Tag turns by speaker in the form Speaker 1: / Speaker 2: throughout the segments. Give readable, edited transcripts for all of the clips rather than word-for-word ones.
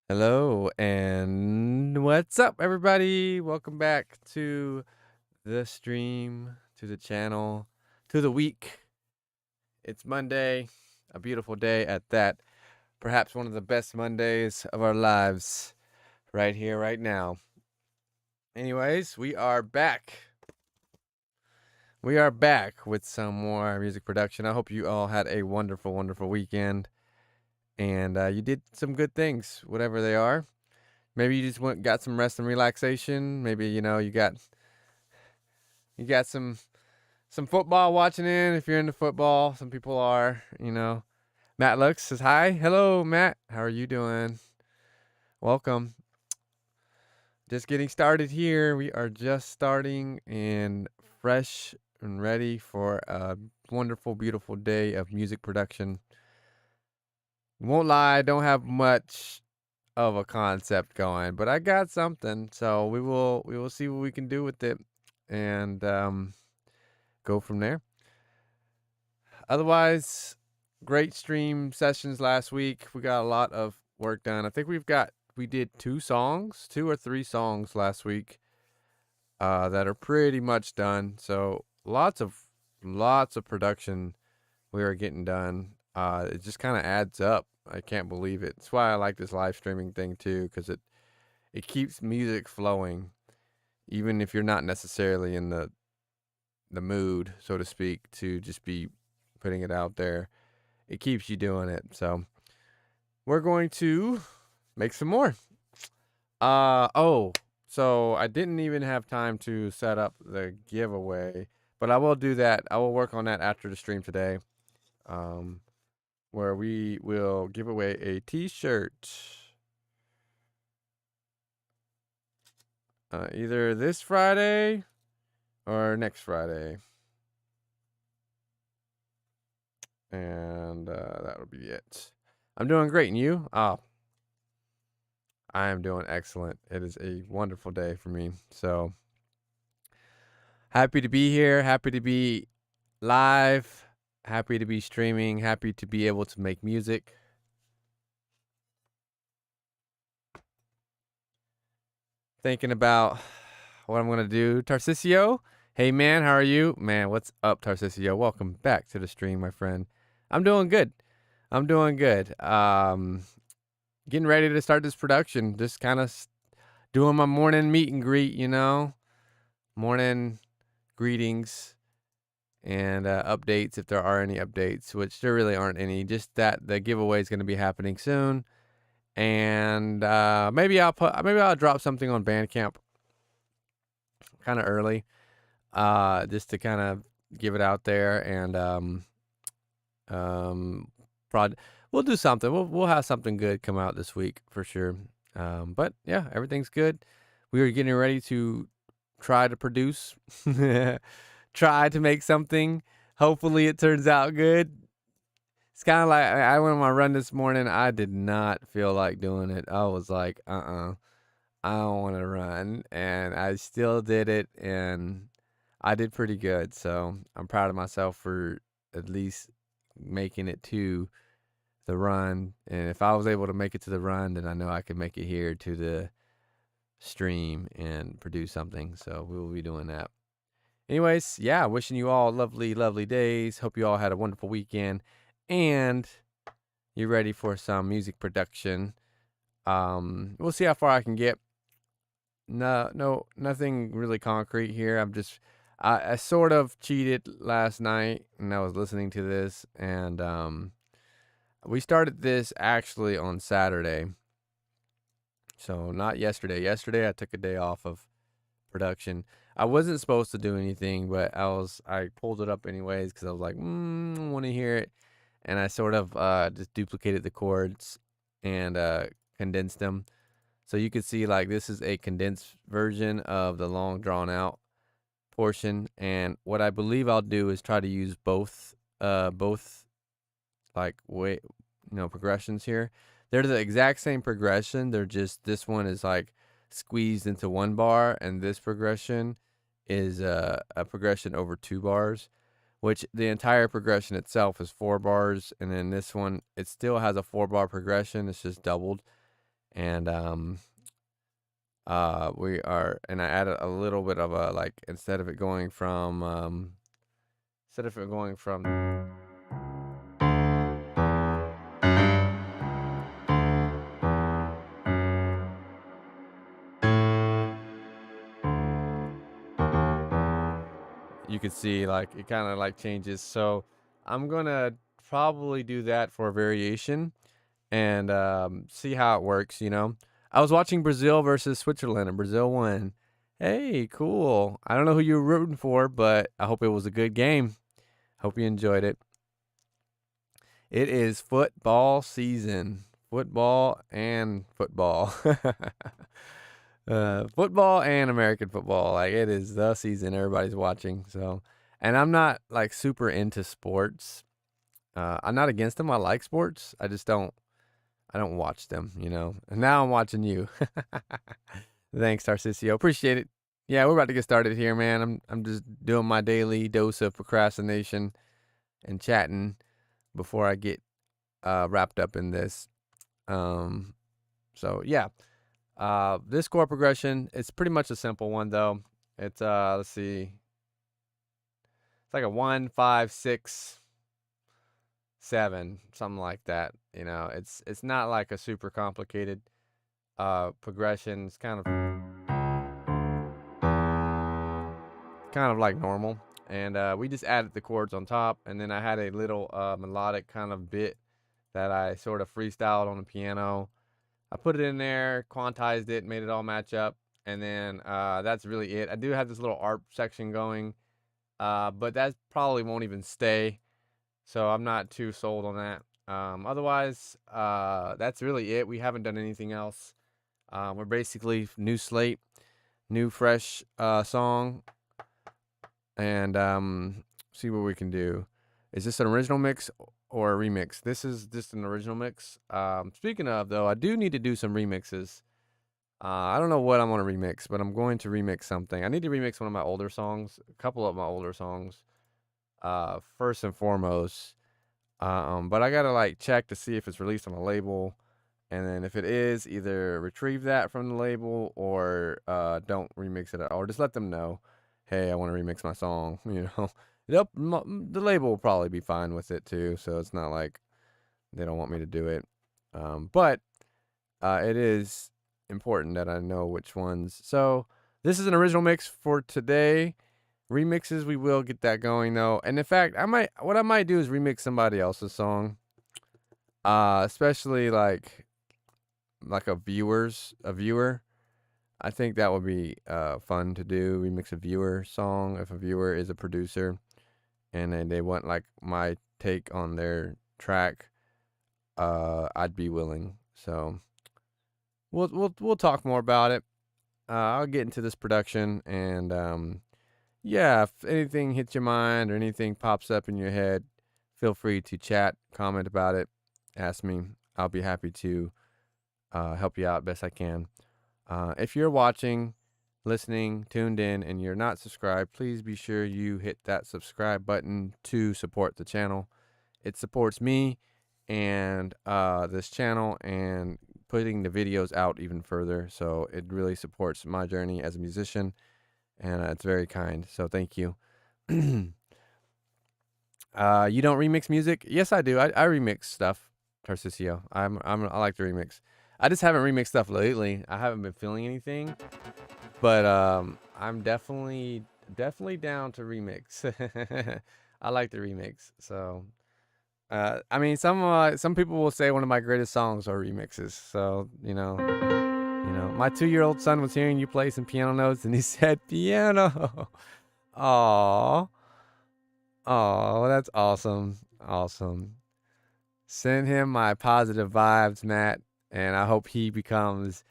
Speaker 1: Hello, and what's up, everybody? Welcome back to the stream, to the channel, to the week. It's Monday, a beautiful day at that. Perhaps one of the best Mondays of our lives, right here, right now. Anyways, we are back. We are back with some more music production. I hope you all had a wonderful, wonderful weekend, and you did some good things, whatever they are. Maybe you just got some rest and relaxation. Maybe you got some football watching in if you're into football. Some people are. Matt Lux says hi. Hello, Matt. How are you doing? Welcome. Just getting started here. We are just starting and fresh and ready for a wonderful, beautiful day of music production. Won't lie, I don't have much of a concept going, but I got something. So we will see what we can do with it and go from there. Otherwise, great stream sessions last week. We got a lot of work done. I think we did two or three songs last week that are pretty much done. So lots of production we are getting done. It just kind of adds up. I can't believe it. That's why I like this live streaming thing too, because it keeps music flowing, even if you're not necessarily in the mood, so to speak, to just be putting it out there. It keeps you doing it. So we're going to make some more. So I didn't even have time to set up the giveaway, but I will do that. I will work on that after the stream today. Where we will give away a t-shirt. Either this Friday or next Friday. And that'll be it. I'm doing great, and you? Oh, I am doing excellent. It is a wonderful day for me. So happy to be here, happy to be live, happy to be streaming, happy to be able to make music. Thinking about what I'm going to do. Tarcisio, hey man, how are you? Man, what's up, Tarcisio? Welcome back to the stream, my friend. I'm doing good. Getting ready to start this production. Just kind of doing my morning meet and greet, morning greetings and updates if there are any updates, which there really aren't any. Just that the giveaway is going to be happening soon, and maybe I'll drop something on Bandcamp kind of early, just to kind of give it out there, and we'll do something. We'll have something good come out this week for sure. But yeah, everything's good. We are getting ready to try to produce, try to make something. Hopefully it turns out good. It's kind of like I went on my run this morning. I did not feel like doing it. I was like, I don't want to run. And I still did it, and I did pretty good. So I'm proud of myself for at least making it to the run. And if I was able to make it to the run, then I know I can make it here to the stream and produce something. So we will be doing that. Anyways, yeah, wishing you all lovely, lovely days. Hope you all had a wonderful weekend, and you're ready for some music production. We'll see how far I can get. No, nothing really concrete here. I sort of cheated last night, and I was listening to this, and we started this actually on Saturday. So not yesterday. Yesterday I took a day off of production. I wasn't supposed to do anything, but I pulled it up anyways because I was like, I want to hear it. And I sort of just duplicated the chords and condensed them. So you could see like this is a condensed version of the long drawn out portion. And what I believe I'll do is try to use both like progressions here. They're the exact same progression. They're just, this one is like squeezed into one bar, and this progression is a progression over 2 bars, which the entire progression itself is 4 bars. And then this one, it still has a 4-bar progression. It's just doubled. and we are, and I added a little bit of a, like, instead of it going from, you can see like it kind of like changes. So I'm gonna probably do that for a variation and see how it works. I was watching Brazil versus Switzerland, and Brazil won. Hey, cool. I don't know who you were rooting for, but I hope it was a good game. Hope you enjoyed it. It is football season. Football and football. Football and American football. Like, it is the season everybody's watching. So, and I'm not like super into sports. I'm not against them. I like sports. I don't watch them, And now I'm watching you. Thanks, Tarcisio. Appreciate it. Yeah, we're about to get started here, man. I'm just doing my daily dose of procrastination and chatting before I get wrapped up in this. So yeah. This chord progression, it's pretty much a simple one though. It's let's see. It's like a 1, 5, 6, 7, something like that. It's not like a super complicated progression. It's kind of like normal. And we just added the chords on top, and then I had a little melodic kind of bit that I sort of freestyled on the piano. I put it in there, quantized it, made it all match up, and then that's really it. I do have this little art section going, but that probably won't even stay, so I'm not too sold on that. Otherwise, that's really it. We haven't done anything else. We're basically new slate, new fresh song, and see what we can do. Is this an original mix or a remix? This is just an original mix. Speaking of, though, I do need to do some remixes. I don't know what I'm going to remix, but I'm going to remix something. I need to remix one of my older songs, a couple of my older songs, first and foremost. But I got to like check to see if it's released on a label. And then if it is, either retrieve that from the label or don't remix it at all. Or just let them know, hey, I want to remix my song, The label will probably be fine with it too, so it's not like they don't want me to do it. But it is important that I know which ones. So this is an original mix for today. Remixes, we will get that going though. And in fact, what I might do is remix somebody else's song. Especially like a viewer. I think that would be fun to do. Remix a viewer song if a viewer is a producer and then they want like my take on their track. I'd be willing. So we'll talk more about it. I'll get into this production, and yeah, if anything hits your mind or anything pops up in your head, feel free to chat, comment about it, ask me. I'll be happy to help you out best I can. If you're watching, listening, tuned in, and you're not subscribed, please be sure you hit that subscribe button to support the channel. It supports me and this channel and putting the videos out even further. So it really supports my journey as a musician, and it's very kind. So thank you. You don't remix music? Yes, I do. I remix stuff, Tarcisio. I like to remix. I just haven't remixed stuff lately. I haven't been feeling anything, but I'm definitely down to remix. I like to remix. So I mean, some people will say one of my greatest songs are remixes. So my 2-year-old son was hearing you play some piano notes, and he said piano. Aww. Oh, that's awesome. Awesome. Send him my positive vibes, Matt, and I hope he becomes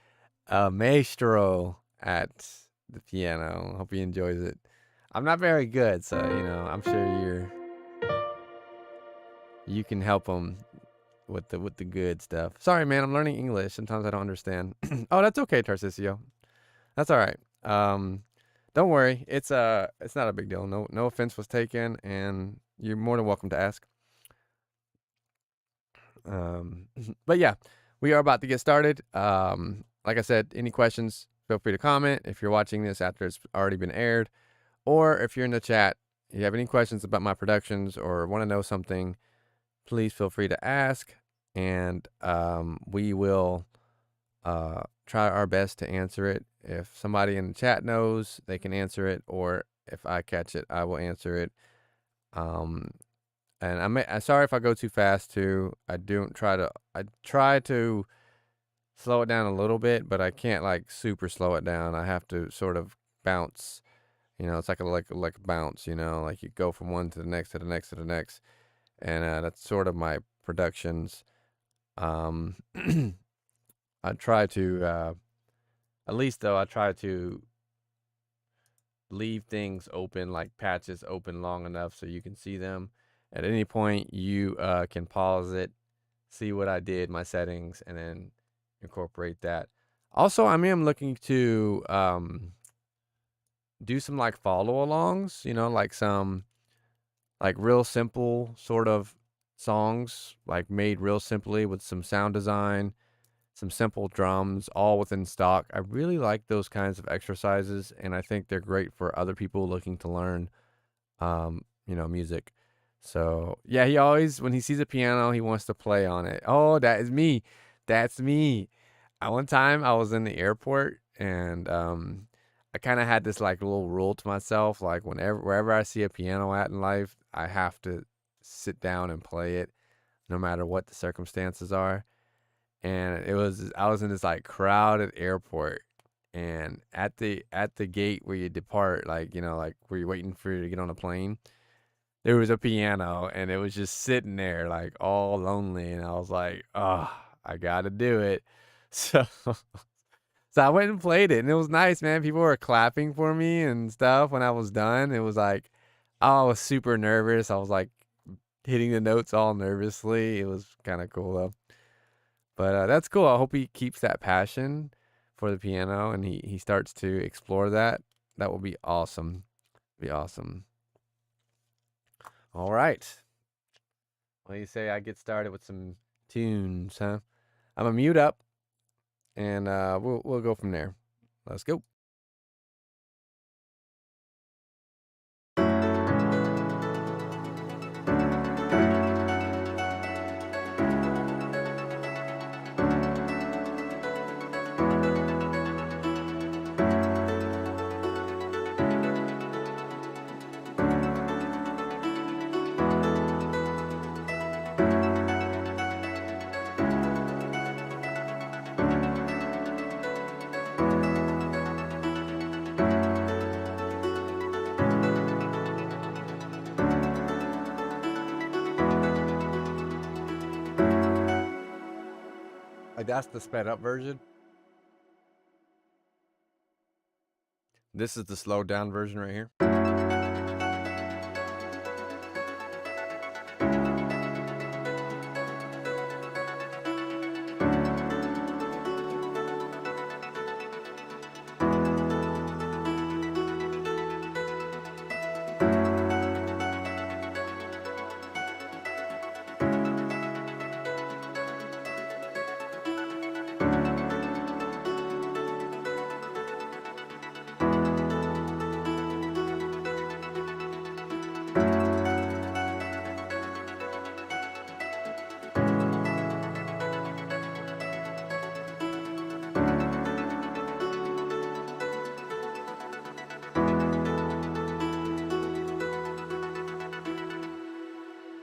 Speaker 1: a maestro at the piano. Hope he enjoys it. I'm not very good, so I'm sure you can help him with the good stuff. Sorry, man, I'm learning English. Sometimes I don't understand. Oh, that's okay, Tarcisio. That's all right. Don't worry. It's not a big deal. No offense was taken, and you're more than welcome to ask. But yeah, we are about to get started. Like I said, any questions, feel free to comment. If you're watching this after it's already been aired, or if you're in the chat, you have any questions about my productions or want to know something, please feel free to ask, and we will try our best to answer it. If somebody in the chat knows, they can answer it, or if I catch it, I will answer it. And I'm sorry if I go too fast too. I try to slow it down a little bit, but I can't like super slow it down. I have to sort of bounce. It's like a bounce. Like you go from one to the next to the next to the next, and that's sort of my productions. I try to at least though I try to leave things open, like patches open long enough so you can see them. At any point, you can pause it, see what I did, my settings, and then incorporate that. Also, I am looking to do some like follow alongs, like some like real simple sort of songs, like made real simply with some sound design, some simple drums, all within stock. I really like those kinds of exercises, and I think they're great for other people looking to learn, music. So yeah, he always, when he sees a piano, he wants to play on it. Oh, that is me. That's me. At one time, I was in the airport, and I kind of had this like little rule to myself, like wherever I see a piano at in life, I have to sit down and play it, no matter what the circumstances are. And I was in this like crowded airport, and at the gate where you depart, like like where you're waiting for you to get on a plane, there was a piano, and it was just sitting there like all lonely, and I was like, oh, I gotta do it. So so I went and played it, and it was nice, man. People were clapping for me and stuff when I was done. It was like, oh, I was super nervous. I was like hitting the notes all nervously. It was kind of cool though. But that's cool. I hope he keeps that passion for the piano, and he starts to explore that. That will be awesome. Be awesome. All right. What do you say I get started with some tunes, huh? I'm gonna mute up, and we'll go from there. Let's go. That's the sped up version. This is the slowed down version right here.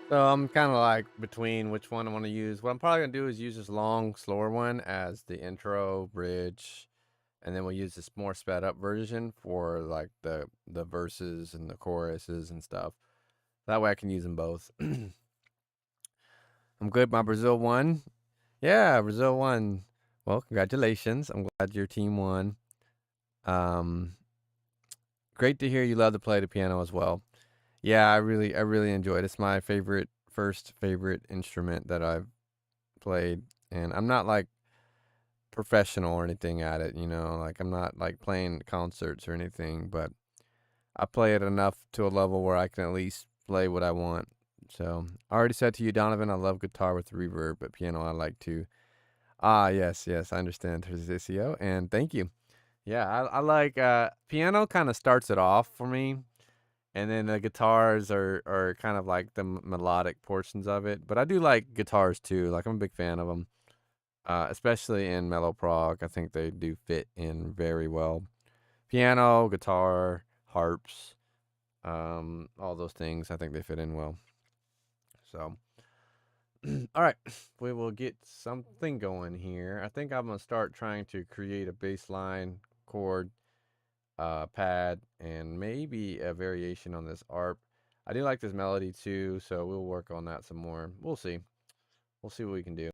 Speaker 1: So I'm kind of like between which one I want to use. What I'm probably gonna do is use this long, slower one as the intro bridge, and then we'll use this more sped up version for like the verses and the choruses and stuff. That way I can use them both. I'm good. My Brazil won. Yeah, Brazil won. Well, congratulations. I'm glad your team won. Great to hear you love to play the piano as well. Yeah, I really enjoy it. It's my first favorite instrument that I've played, and I'm not like professional or anything at it, like I'm not like playing concerts or anything, but I play it enough to a level where I can at least play what I want. So I already said to you, Donovan, I love guitar with reverb, but piano I like too. Ah, yes, yes, I understand Terzicio, and thank you. Yeah, I like piano kind of starts it off for me, and then the guitars are kind of like the melodic portions of it. But I do like guitars too. Like I'm a big fan of them, especially in mellow prog. I think they do fit in very well. Piano, guitar, harps, all those things. I think they fit in well. So, all right, we will get something going here. I think I'm gonna start trying to create a bass line chord pad and maybe a variation on this ARP. I do like this melody too, so we'll work on that some more. We'll see. We'll see what we can do.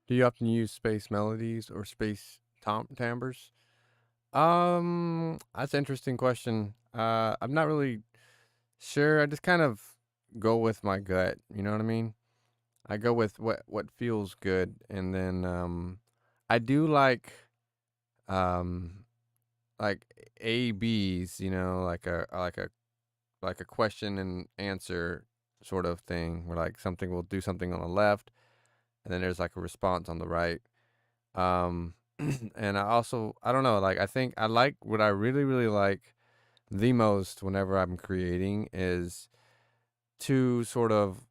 Speaker 1: Do you often use space melodies or space timbres? That's an interesting question. I'm not really sure. I just kind of go with my gut. You know what I mean? I go with what feels good, and then I do like. um like A B's, like a question and answer sort of thing where like something will do something on the left and then there's like a response on the right. Um and I don't know, like I think I like what I really really like the most whenever I'm creating is two sort of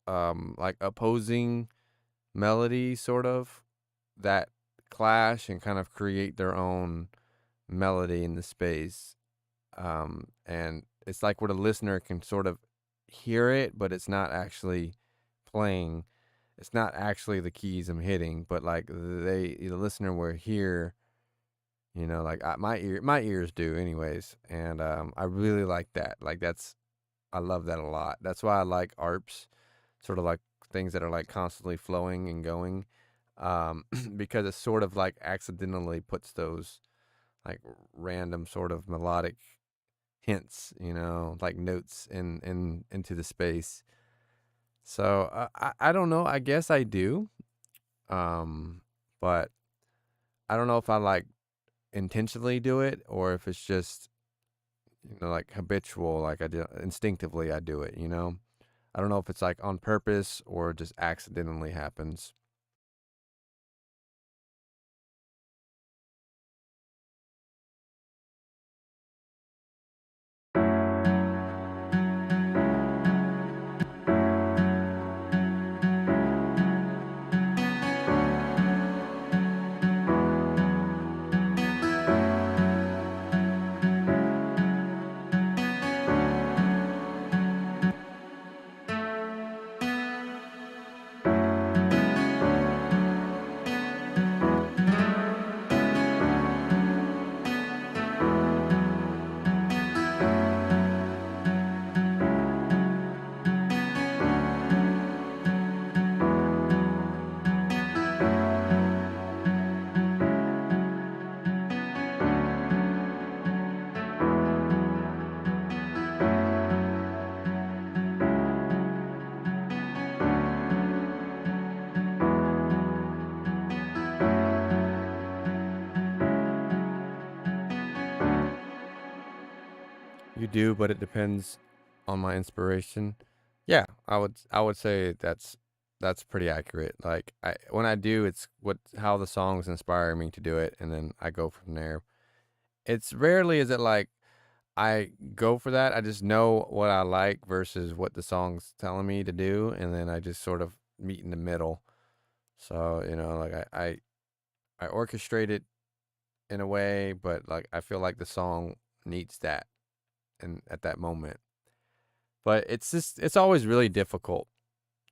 Speaker 1: like opposing melodies sort of that clash and kind of create their own melody in the space. And it's like where the listener can sort of hear it, but it's not actually playing. It's not actually the keys I'm hitting, but like the listener will hear, like my ears do, anyways. And I really like that. Like I love that a lot. That's why I like ARPs, sort of like things that are like constantly flowing and going, because it sort of like accidentally puts those like random sort of melodic hints, like notes into the space. So I don't know. I guess I do, but I don't know if I like intentionally do it or if it's just like habitual, like I do instinctively. I do it. I don't know if it's like on purpose or just accidentally happens. You do, but it depends on my inspiration. Yeah, I would say that's pretty accurate. Like when I do, it's what how the songs inspire me to do it, and then I go from there. It's rarely is it like I go for that. I just know what I like versus what the song's telling me to do, and then I just sort of meet in the middle. So like I orchestrate it in a way, but like I feel like the song needs that and at that moment. But it's always really difficult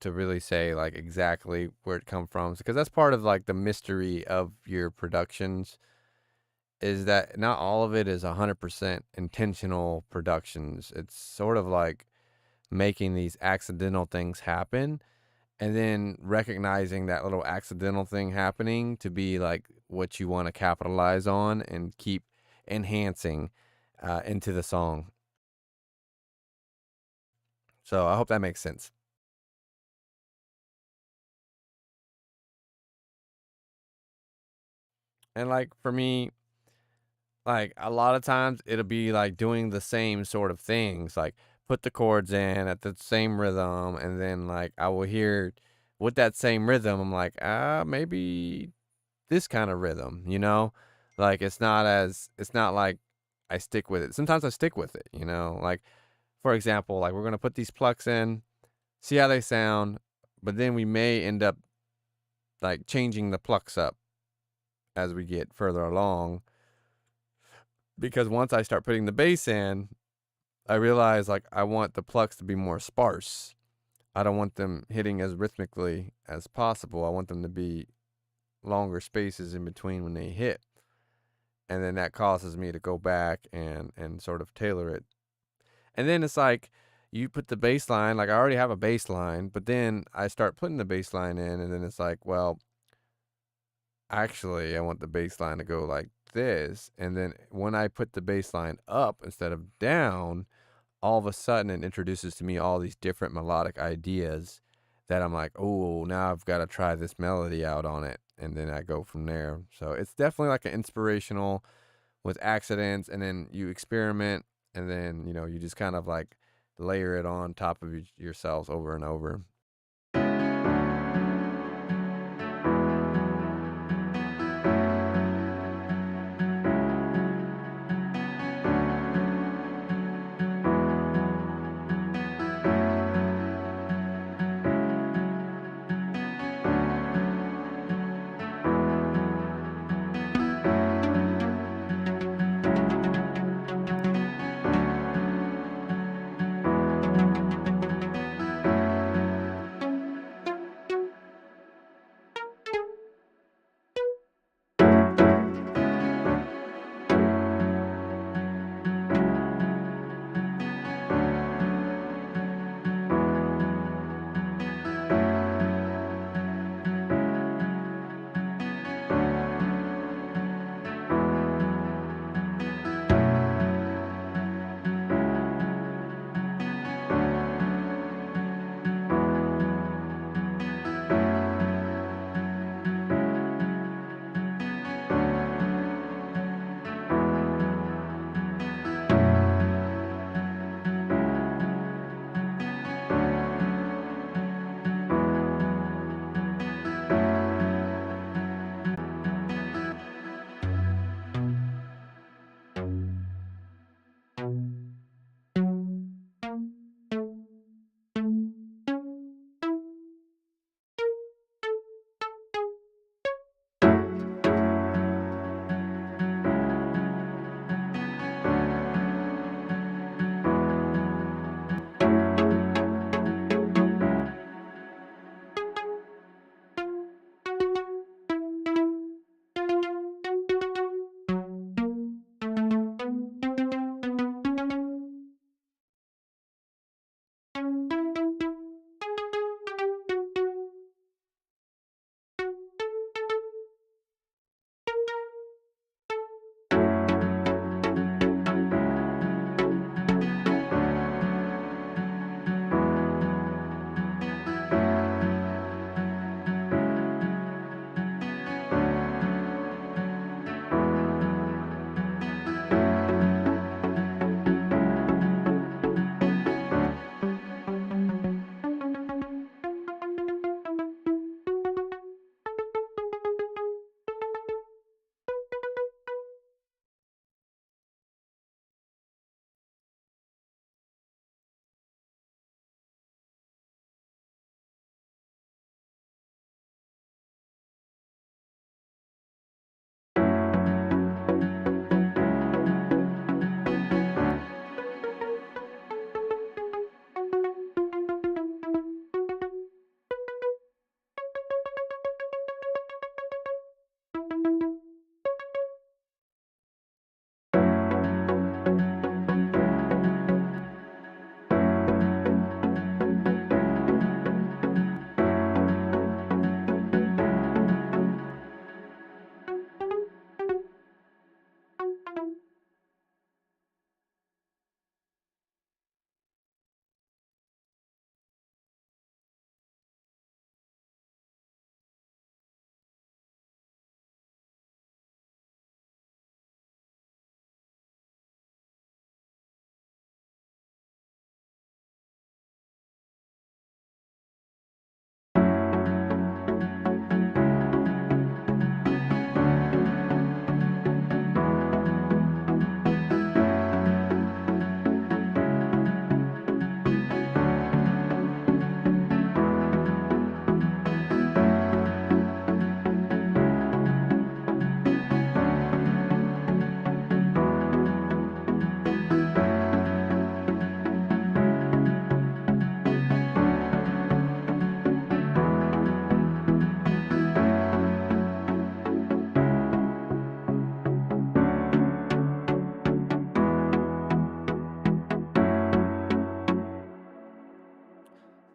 Speaker 1: to really say like exactly where it come from because that's part of like the mystery of your productions is that not all of it is 100% intentional productions. It's sort of like making these accidental things happen and then recognizing that little accidental thing happening to be like what you want to capitalize on and keep enhancing into the song. So I hope that makes sense. And like for me, like a lot of times it'll be like doing the same sort of things, like put the chords in at the same rhythm, and then like I will hear with that same rhythm, I'm like, maybe this kind of rhythm. Like it's not like I stick with it. Sometimes I stick with it. Like for example, like we're gonna put these plucks in, see how they sound, but then we may end up like changing the plucks up as we get further along because once I start putting the bass in, I realize like I want the plucks to be more sparse. I don't want them hitting as rhythmically as possible. I want them to be longer spaces in between when they hit. And then that causes me to go back and sort of tailor it. And then it's like you put the bass line, like I already have a bass line, but then I start putting the bass line in and then it's like, well, actually I want the bass line to go like this. And then when I put the bass line up instead of down, all of a sudden it introduces to me all these different melodic ideas that I'm like, oh, now I've got to try this melody out on it. and then I go from there. So it's definitely like an inspirational with accidents, and then you experiment, and then you just kind of like layer it on top of yourselves over and over.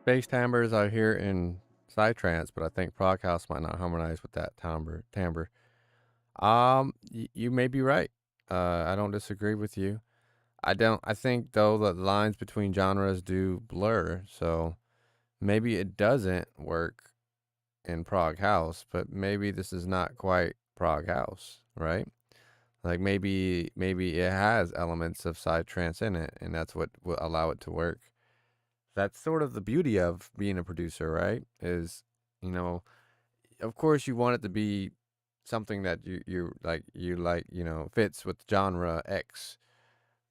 Speaker 1: Bass timbres I hear in psytrance, but I think prog house might not harmonize with that timbre. You may be right. I don't disagree with you. I don't. I think though that the lines between genres do blur, so maybe it doesn't work in prog house, but maybe this is not quite prog house, right? Like maybe it has elements of psytrance in it, and that's what will allow it to work. That's sort of the beauty of being a producer, right? Is, you know, of course you want it to be something that you fits with genre X.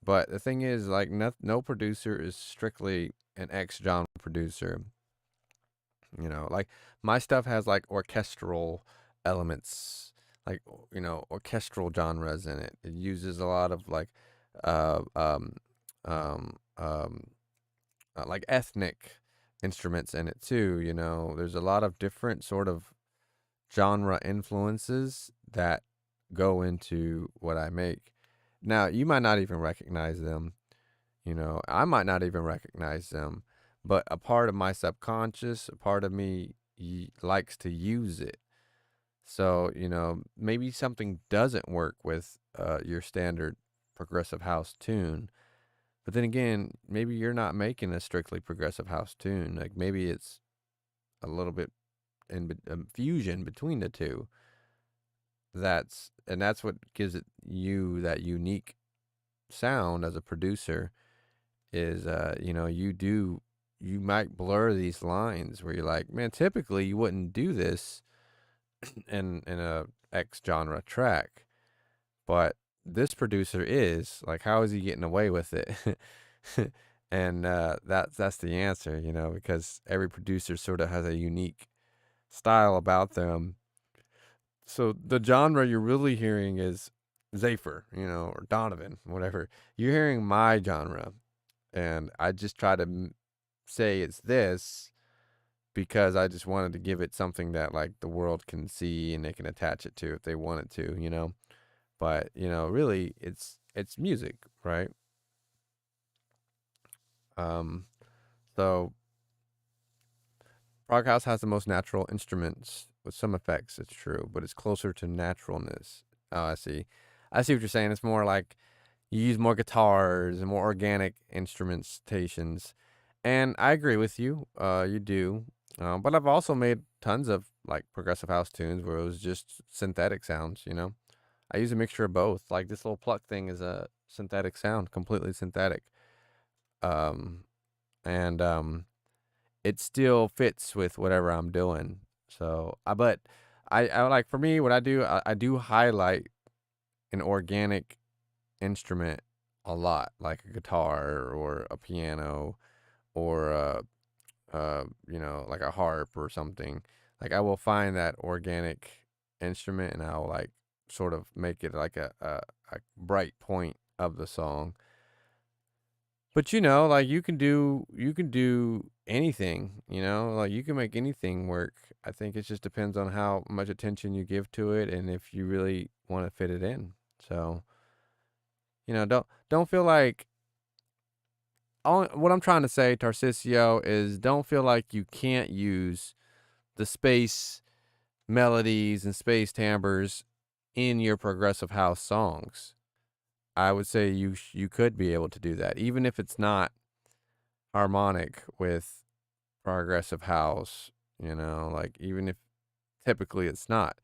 Speaker 1: But the thing is, like, no producer is strictly an X genre producer. Like my stuff has like orchestral elements, like orchestral genres in it. It uses a lot of uh, um, um, um, like ethnic instruments in it too. There's a lot of different sort of genre influences that go into what I make. Now, you might not even recognize them. I might not even recognize them, but a part of my subconscious, a part of me likes to use it. So, maybe something doesn't work with your standard progressive house tune. But then again, maybe you're not making a strictly progressive house tune. Like maybe it's a little bit in fusion between the two. That's what gives it you that unique sound as a producer is you might blur these lines where you're like, man, typically you wouldn't do this in a X genre track, but this producer is like, how is he getting away with it? And that's the answer, because every producer sort of has a unique style about them. So the genre you're really hearing is Z8phyR, or Donovan, whatever. You're hearing my genre, and I just try to say it's this because I just wanted to give it something that like the world can see and they can attach it to if they wanted to. But really, it's music, right? Um, so Prog House has the most natural instruments with some effects. It's true, but it's closer to naturalness. Oh, I see. I see what you're saying. It's more like you use more guitars and more organic instrumentations, and I agree with you. You do. But I've also made tons of like progressive house tunes where it was just synthetic sounds. I use a mixture of both. Like this little pluck thing is a synthetic sound, completely synthetic. Um, and it still fits with whatever I'm doing. So, but I like for me, what I do highlight an organic instrument a lot, like a guitar or a piano or like a harp or something. Like I will find that organic instrument and I'll like sort of make it like a bright point of the song. But like you can do anything, like you can make anything work. I think it just depends on how much attention you give to it and if you really want to fit it in. So, don't feel like what I'm trying to say, Tarcisio, is don't feel like you can't use the space melodies and space timbres in your progressive house songs. I would say you could be able to do that, even if it's not harmonic with progressive house. Like even if typically it's not,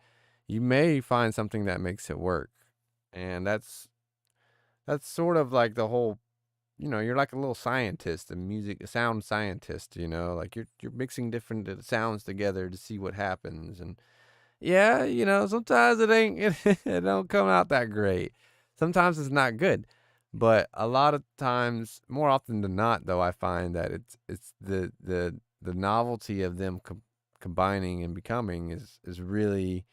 Speaker 1: you may find something that makes it work, and that's sort of like the whole. You're like a little scientist, a sound scientist. Like you're mixing different sounds together to see what happens, and yeah, sometimes it ain't it don't come out that great. Sometimes it's not good. But a lot of times, more often than not though, I find that it's the novelty of them combining and becoming is really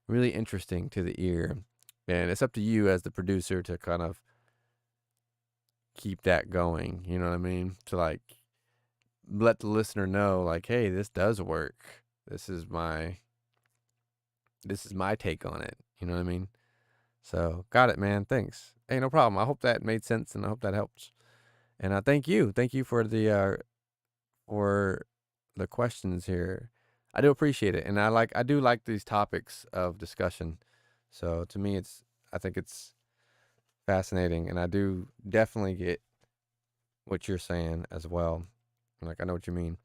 Speaker 1: really interesting to the ear. And it's up to you as the producer to kind of keep that going, you know what I mean? To like let the listener know like, hey, this does work. This is my take on it. You know what I mean? So, got it, man. Thanks. Hey, no problem. I hope that made sense, and I hope that helps. And thank you for the questions here. I do appreciate it, and I do like these topics of discussion. So to me, I think it's fascinating, and I do definitely get what you're saying as well. Like I know what you mean.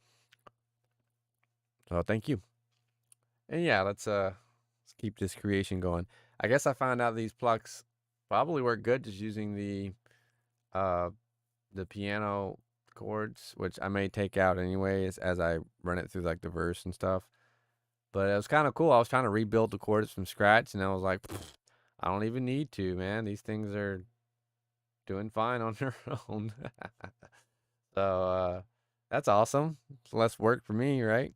Speaker 1: So thank you. And yeah, let's keep this creation going. I guess I found out these plucks probably work good just using uh the piano chords, which I may take out anyways as I run it through like the verse and stuff. But it was kind of cool. I was trying to rebuild the chords from scratch, and I was like, I don't even need to, man. These things are doing fine on their own. So that's awesome. It's less work for me, right?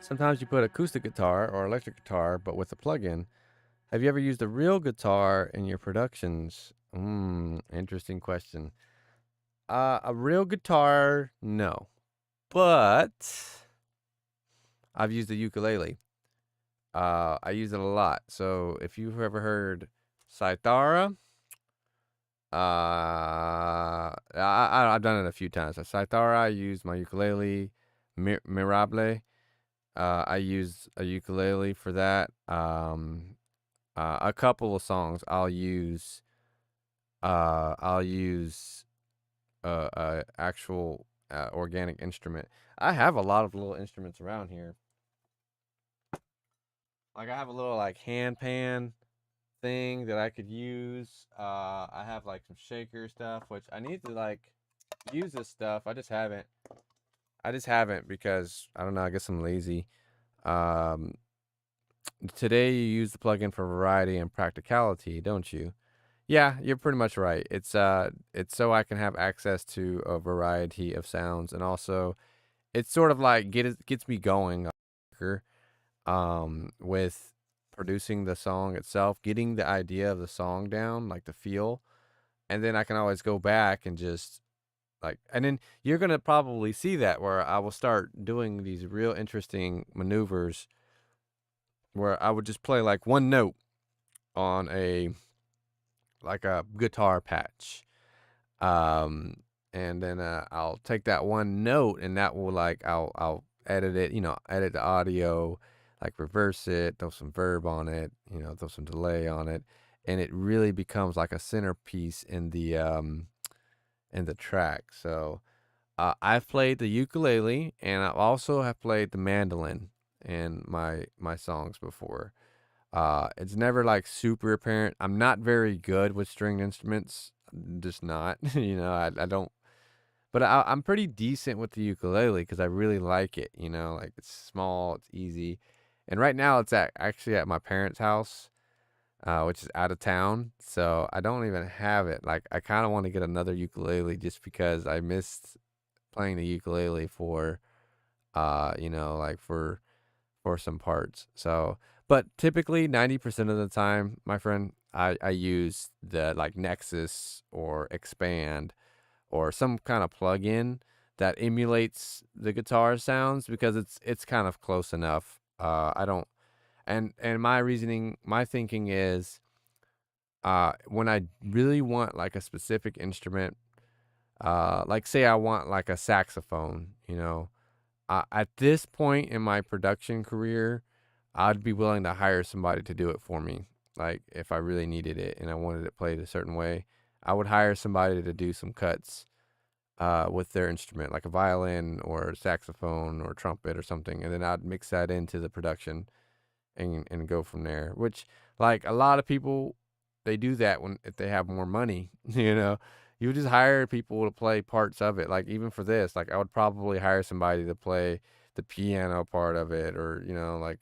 Speaker 1: Sometimes you put acoustic guitar or electric guitar, but with a plug-in. Have you ever used a real guitar in your productions? Interesting question. A real guitar, no. But I've used a ukulele. I use it a lot. So if you've ever heard Saitara, I've done it a few times. Saitara, I use my ukulele. Mirable, I use a ukulele for that. A couple of songs I'll use actual organic instrument. I have a lot of little instruments around here. Like I have a little like hand pan thing that I could use. I have like some shaker stuff, which I need to like use this stuff. I just haven't because I don't know. I guess I'm lazy. Um, Today you use the plugin for variety and practicality, don't you? Yeah, you're pretty much right. It's so I can have access to a variety of sounds, and also it's sort of like gets me going with producing the song itself, getting the idea of the song down, like the feel, and then I can always go back and just like, and then you're gonna probably see that where I will start doing these real interesting maneuvers where I would just play like one note on a guitar patch. Um, and then I'll take that one note, and that will like I'll edit it, edit the audio, like reverse it, throw some verb on it, throw some delay on it, and it really becomes like a centerpiece in the track. So I've played the ukulele, and I also have played the mandolin in my songs before. It's never like super apparent. I'm not very good with stringed instruments. I'm just not. I don't. But I'm pretty decent with the ukulele because I really like it. Like it's small, it's easy, and right now it's actually at my parents' house, which is out of town. So I don't even have it. Like I kind of want to get another ukulele just because I missed playing the ukulele for, like for some parts. So, but typically 90% of the time, my friend, I use the like Nexus or Expand or some kind of plug-in that emulates the guitar sounds because it's kind of close enough. I don't and my thinking is when I really want like a specific instrument, like say I want like a saxophone, at this point in my production career, I'd be willing to hire somebody to do it for me. Like if I really needed it and I wanted it played a certain way, I would hire somebody to do some cuts with their instrument, like a violin or a saxophone or trumpet or something, and then I'd mix that into the production and go from there. Which like a lot of people, they do that when if they have more money, You would just hire people to play parts of it. Like even for this, like I would probably hire somebody to play the piano part of it or, like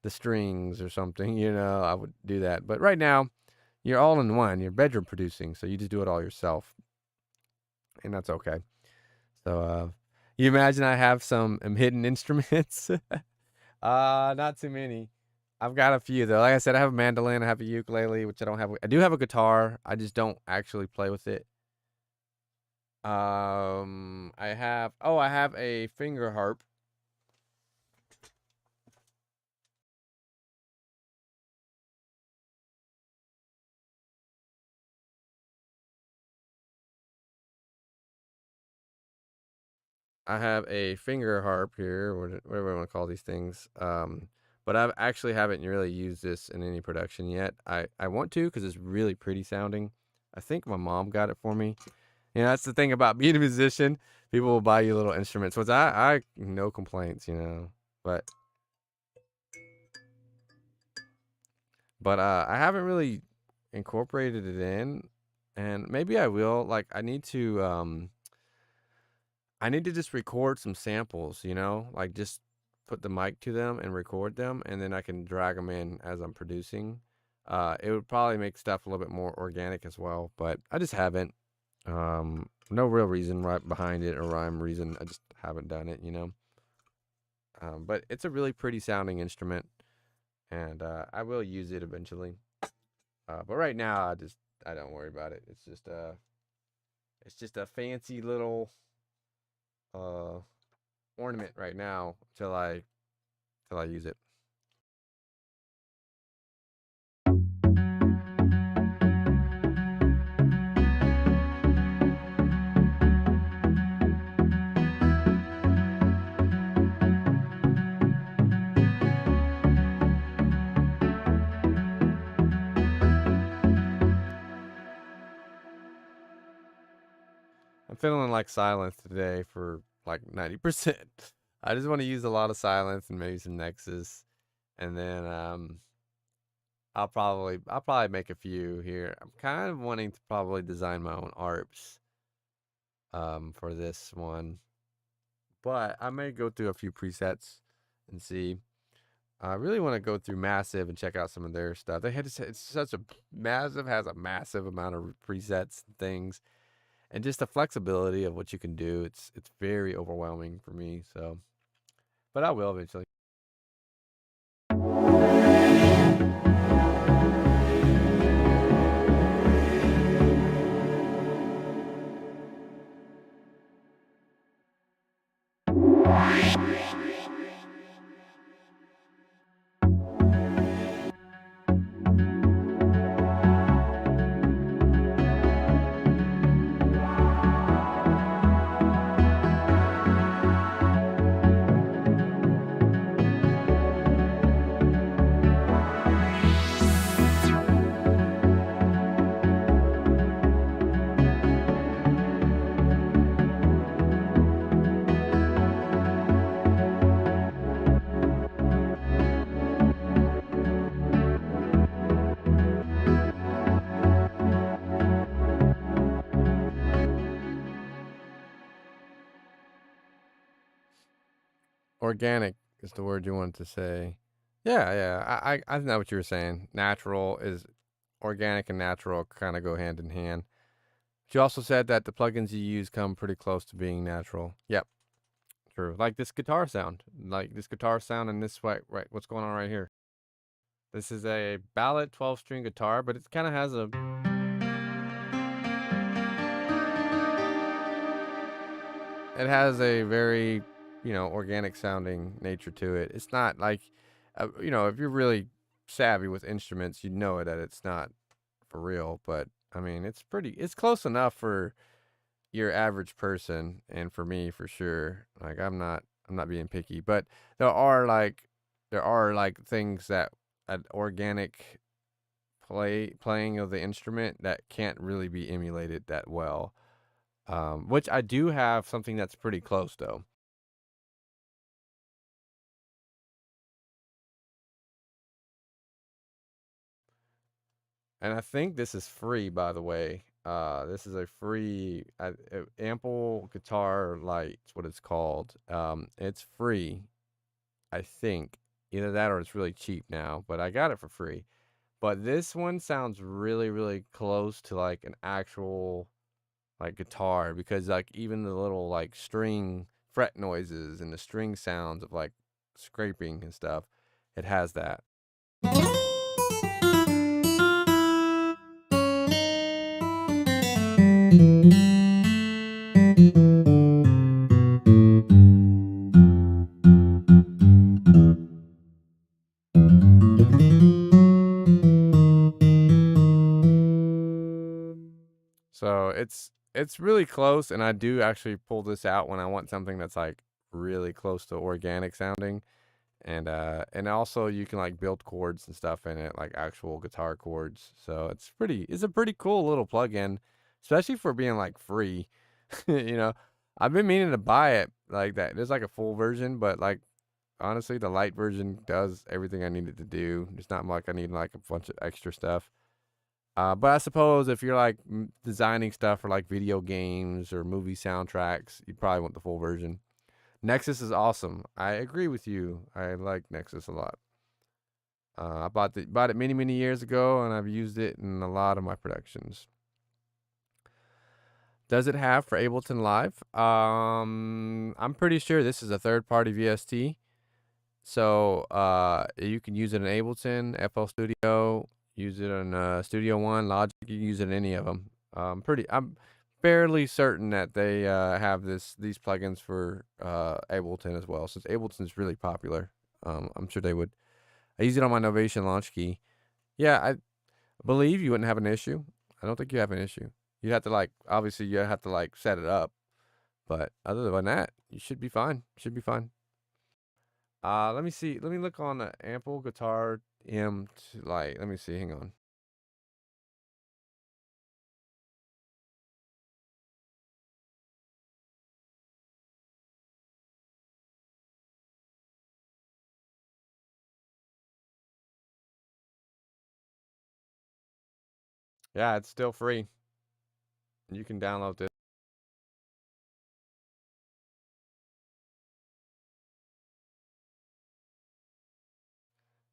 Speaker 1: the strings or something, I would do that. But right now, you're all in one. You're bedroom producing, so you just do it all yourself. And that's okay. So you imagine I have some hidden instruments? Not too many. I've got a few though. Like I said, I have a mandolin, I have a ukulele, which I don't have. I do have a guitar. I just don't actually play with it. I have a finger harp. I have a finger harp here, whatever I want to call these things. But I actually haven't really used this in any production yet. I want to because it's really pretty sounding. I think my mom got it for me. That's the thing about being a musician. People will buy you little instruments, which I no complaints, But I haven't really incorporated it in, and maybe I will. Like I need to just record some samples, like just put the mic to them and record them, and then I can drag them in as I'm producing. It would probably make stuff a little bit more organic as well, but I just haven't. No real reason right behind it or rhyme reason. I just haven't done it. But it's a really pretty sounding instrument, and I will use it eventually. But right now, I don't worry about it. It's just a fancy little uh ornament right now till I use it. I'm feeling like silence today for like 90%. I just want to use a lot of silence and maybe some Nexus, and then I'll probably make a few here. I'm kind of wanting to probably design my own arps for this one, but I may go through a few presets and see. I really want to go through Massive and check out some of their stuff. It's such a Massive has a massive amount of presets and things, and just the flexibility of what you can do. It's very overwhelming for me. So, but I will eventually. Organic is the word you wanted to say. Yeah, yeah. I know what you were saying. Natural is organic and natural kind of go hand in hand. But you also said that the plugins you use come pretty close to being natural. Yep, true. Like this guitar sound. Like this guitar sound and this right what's going on right here. This is a ballad 12-string guitar, but it kind of has a very, organic sounding nature to it. It's not like, if you're really savvy with instruments, you know that it's not for real. But I mean, it's close enough for your average person, and for me, for sure. Like I'm not being picky, but there are like, things that an organic playing of the instrument that can't really be emulated that well. Which I do have something that's pretty close though. And I think this is free, by the way. This is a free ample guitar light. What it's called. It's free. I think either that or it's really cheap now. But I got it for free. But this one sounds really, really close to like an actual like guitar, because like even the little like string fret noises and the string sounds of like scraping and stuff, it has that. So it's really close, and I do actually pull this out when I want something that's like really close to organic sounding, and also you can like build chords and stuff in it, like actual guitar chords. So it's a pretty cool little plugin, especially for being like free. you know, I've been meaning to buy it like that. There's like a full version, but like honestly, the light version does everything I needed to do. It's not like I need like a bunch of extra stuff. But I suppose if you're like designing stuff for like video games or movie soundtracks, you probably want the full version. Nexus is awesome. I agree with you. I like Nexus a lot. I bought it many many years ago, and I've used it in a lot of my productions. Does it have for Ableton Live? I'm pretty sure this is a third party VST. So you can use it in Ableton, FL Studio, use it in Studio One, Logic. You can use it in any of them. I'm fairly certain that they have these plugins for Ableton as well, since Ableton's really popular. I'm sure they would. I use it on my Novation launch key. Yeah, I believe you wouldn't have an issue. I don't think you have an issue. You have to like, obviously you have to like set it up, but other than that, you should be fine. Should be fine. Let me see. Let me look on the Ample Guitar M2 Lite. Let me see. Hang on. Yeah, it's still free. You can download this.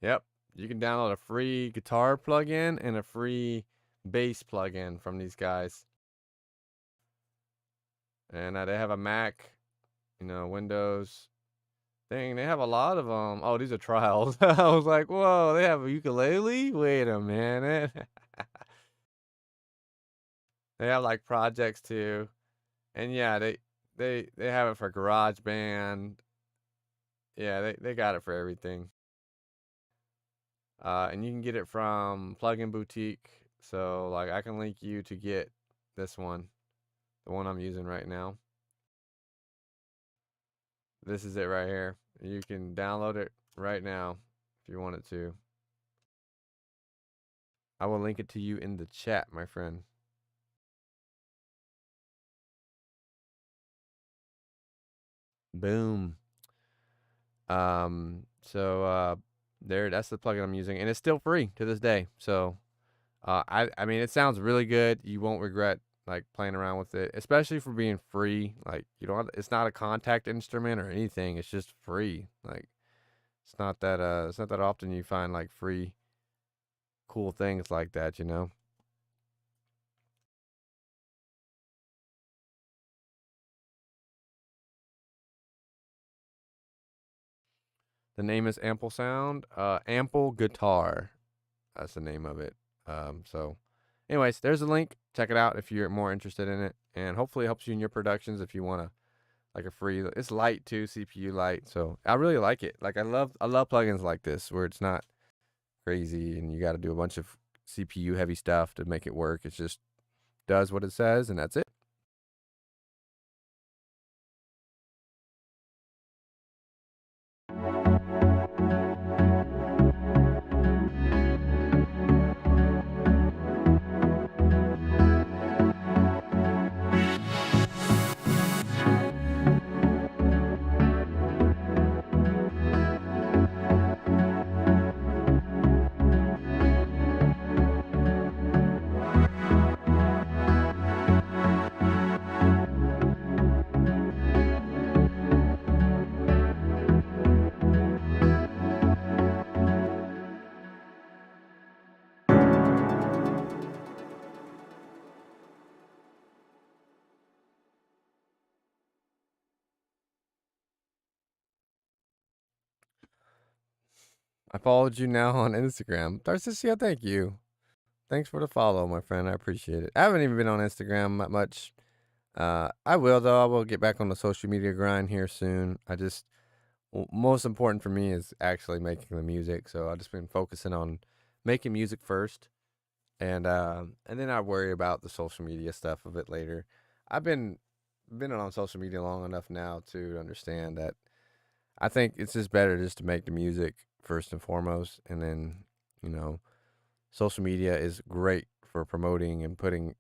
Speaker 1: Yep. You can download a free guitar plugin and a free bass plugin from these guys. And they have a Mac, Windows thing. They have a lot of them. Oh, these are trials. I was like, whoa, they have a ukulele? Wait a minute. They have like projects too. And yeah, they have it for GarageBand. Yeah, they got it for everything. And you can get it from Plugin Boutique. So like I can link you to get this one, the one I'm using right now. This is it right here. You can download it right now if you wanted to. I will link it to you in the chat, my friend. Boom. So that's the plugin I'm using, and it's still free to this day. So I mean it sounds really good. You won't regret like playing around with it, especially for being free. Like you don't, it's not a contact instrument or anything. It's just free. Like it's not that often you find like free cool things like that. You know. The name is Ample Sound. Ample Guitar. That's the name of it. So, anyways, there's a link. Check it out if you're more interested in it, and hopefully it helps you in your productions if you want to like a free. It's light too, CPU light. So I really like it. Like I love plugins like this where it's not crazy and you got to do a bunch of CPU heavy stuff to make it work. It just does what it says, and that's it. I followed you now on Instagram. Tarcisio, thank you. Thanks for the follow, my friend. I appreciate it. I haven't even been on Instagram much. I will though. I will get back on the social media grind here soon. Most important for me is actually making the music. So I've just been focusing on making music first, and then I worry about the social media stuff a bit later. I've been on social media long enough now to understand that I think it's just better just to make the music first and foremost, and then you know social media is great for promoting and putting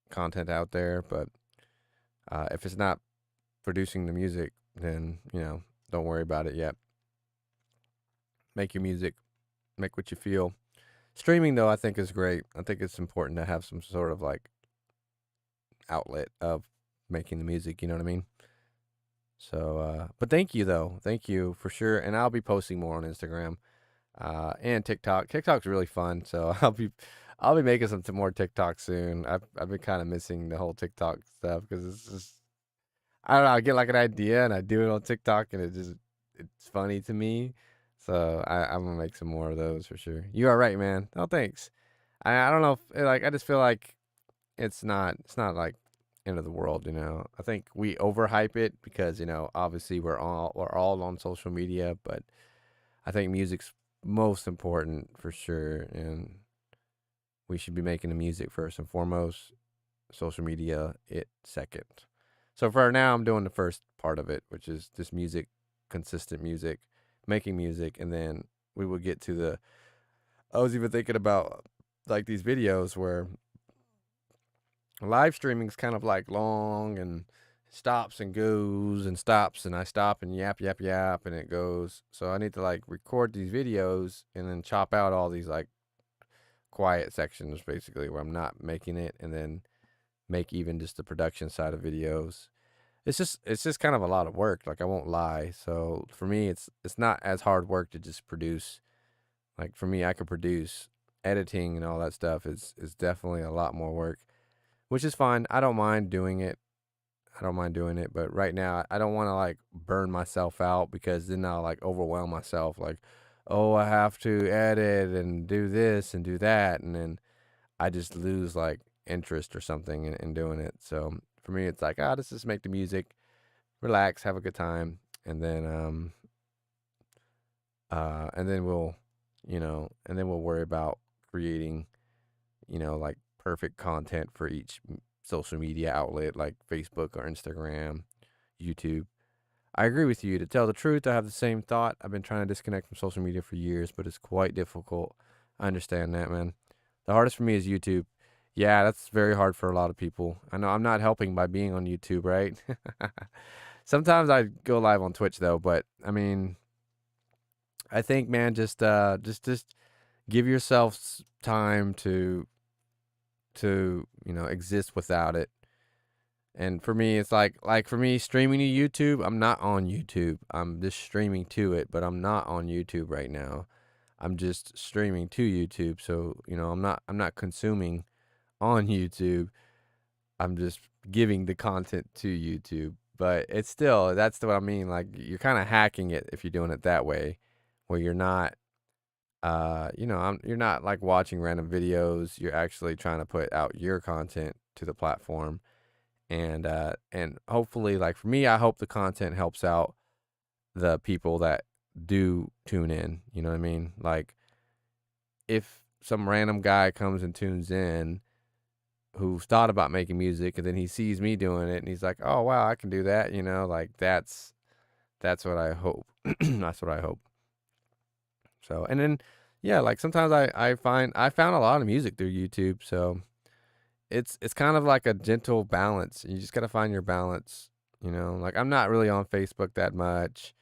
Speaker 1: content out there, but if it's not producing the music, then don't worry about it yet. Make your music, make what you feel. Streaming though, I think is great. I think it's important to have some sort of like outlet of making the music. You know what I mean? So, but thank you though, thank you for sure. And I'll be posting more on Instagram and TikTok. TikTok's really fun, so I'll be making some more TikTok soon. I've been kind of missing the whole TikTok stuff because it's just I don't know. I get like an idea and I do it on TikTok and it's funny to me. So I'm gonna make some more of those for sure. You are right, man. Oh, thanks. I don't know if like I just feel like it's not like end of the world. I think we overhype it because obviously we're all on social media, but I think music's most important for sure, and we should be making the music first and foremost. Social media it second. So for now, I'm doing the first part of it, which is just music, consistent music, making music, and then we will get to the. I was even thinking about like these videos where live streaming is kind of like long and stops and goes and stops and I stop and yap yap yap and it goes. So I need to like record these videos and then chop out all these like quiet sections basically where I'm not making it and then make even just the production side of videos. It's just kind of a lot of work, like I won't lie. So for me it's not as hard work to just produce. Like for me I could produce. Editing and all that stuff is definitely a lot more work, which is fine. I don't mind doing it. I don't mind doing it, but right now I don't want to like burn myself out because then I'll like overwhelm myself like, "Oh, I have to edit and do this and do that." And then I just lose like interest or something in doing it. So for me, it's like, let's just make the music, relax, have a good time, and then we'll worry about creating, like perfect content for each social media outlet like Facebook or Instagram, YouTube. I agree with you. To tell the truth, I have the same thought. I've been trying to disconnect from social media for years, but it's quite difficult. I understand that, man. The hardest for me is YouTube. Yeah, that's very hard for a lot of people. I know I'm not helping by being on YouTube, right? Sometimes I go live on Twitch though, but I mean, I think man, just give yourself time to to, exist without it. And for me, it's like for me, streaming to YouTube, I'm not on YouTube. I'm just streaming to it, but I'm not on YouTube right now. I'm just streaming to YouTube. So, I'm not consuming on YouTube. I'm just giving the content to YouTube. But it's still, that's what I mean. Like, you're kind of hacking it if you're doing it that way, where you're not, you're not like watching random videos. You're actually trying to put out your content to the platform. And hopefully, like for me, I hope the content helps out the people that do tune in. You know what I mean? Like, if some random guy comes and tunes in who's thought about making music, and then he sees me doing it and he's like, "Oh wow, I can do that," like that's what I hope. That's what I hope. So, and then yeah, like sometimes I found a lot of music through YouTube. So it's kind of like a gentle balance. You just got to find your balance. Like I'm not really on Facebook that much.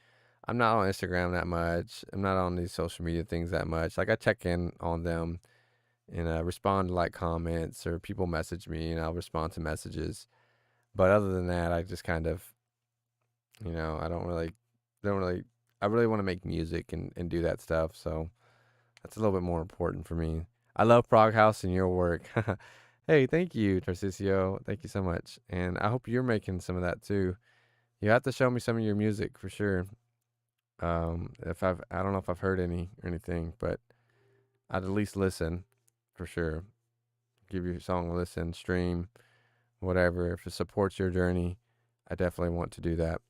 Speaker 1: I'm not on Instagram that much. I'm not on these social media things that much. Like I check in on them and respond to like comments, or people message me and I'll respond to messages. But other than that, I just kind of, I don't really, I really want to make music and do that stuff. So that's a little bit more important for me. I love Prog House and your work. Hey, thank you, Tarcisio. Thank you so much. And I hope you're making some of that too. You have to show me some of your music for sure. I don't know if I've heard any or anything, but I'd at least listen for sure. Give your song a listen, stream, whatever. If it supports your journey, I definitely want to do that.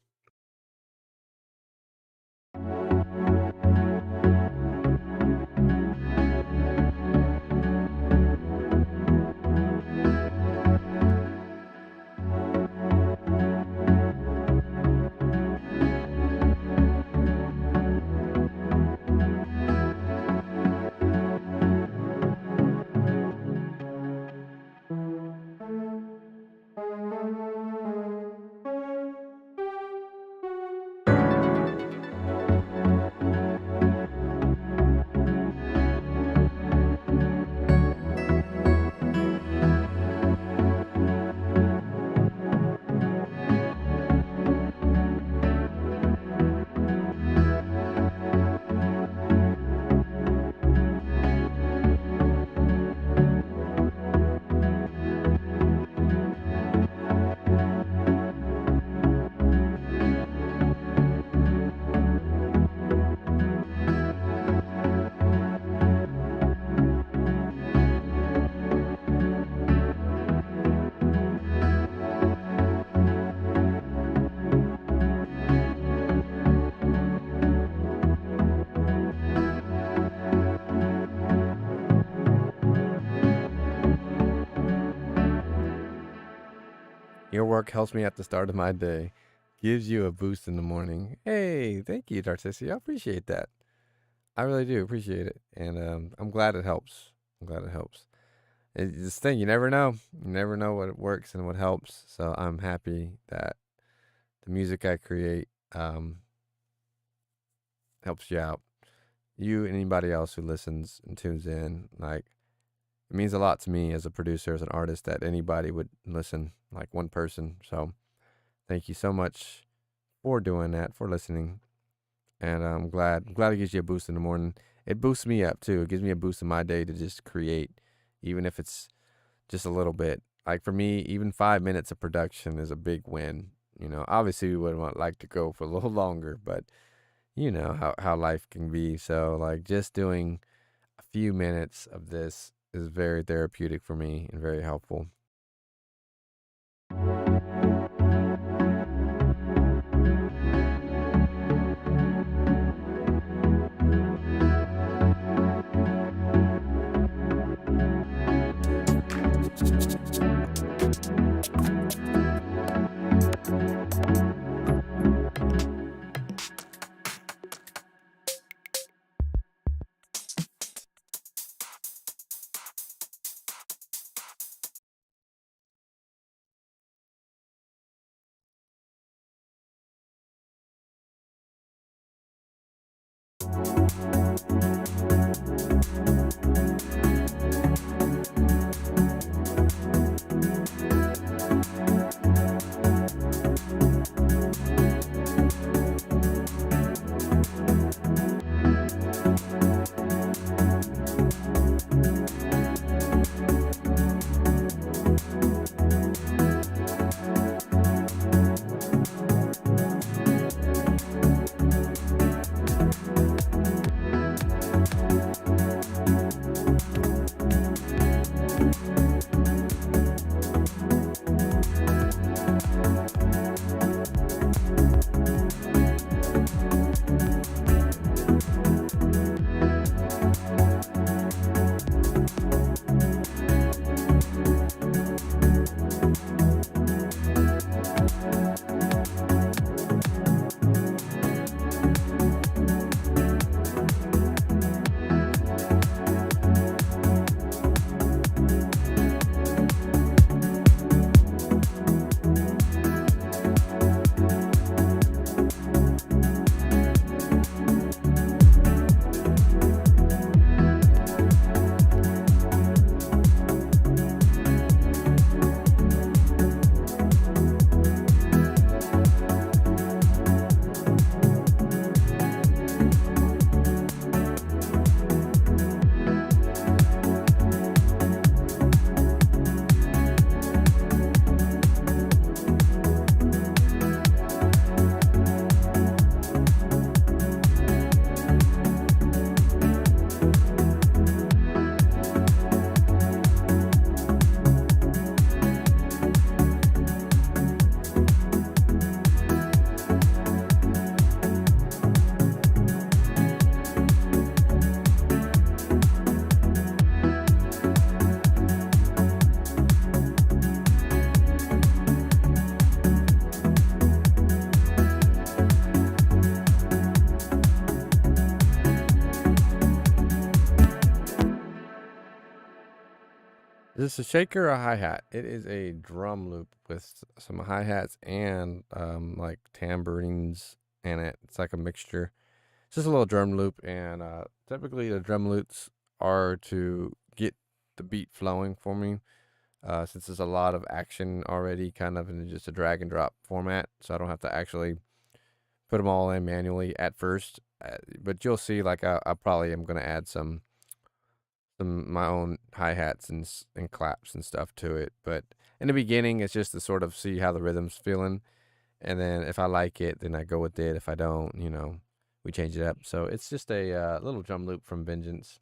Speaker 1: Your work helps me at the start of my day, gives you a boost in the morning. Hey, thank you, Tarcissi. I appreciate that. I really do appreciate it. And I'm glad it helps. I'm glad it helps. It's this thing, you never know. You never know what works and what helps. So I'm happy that the music I create helps you out. You and anybody else who listens and tunes in, like, it means a lot to me as a producer, as an artist, that anybody would listen, like one person. So thank you so much for doing that, for listening. And I'm glad it gives you a boost in the morning. It boosts me up too. It gives me a boost in my day to just create, even if it's just a little bit. Like for me, even 5 minutes of production is a big win. Obviously we would like to go for a little longer, but you know how life can be. So like just doing a few minutes of this is very therapeutic for me and very helpful. Is this a shaker or a hi-hat? It is a drum loop with some hi-hats and like tambourines in it. It's like a mixture. It's just a little drum loop, and typically the drum loops are to get the beat flowing for me. Since there's a lot of action already, kind of in just a drag and drop format, so I don't have to actually put them all in manually at first. But you'll see, like I probably am gonna add some my own hi hats and claps and stuff to it. But in the beginning, it's just to sort of see how the rhythm's feeling, and then if I like it, then I go with it. If I don't, we change it up. So it's just a little drum loop from Vengeance.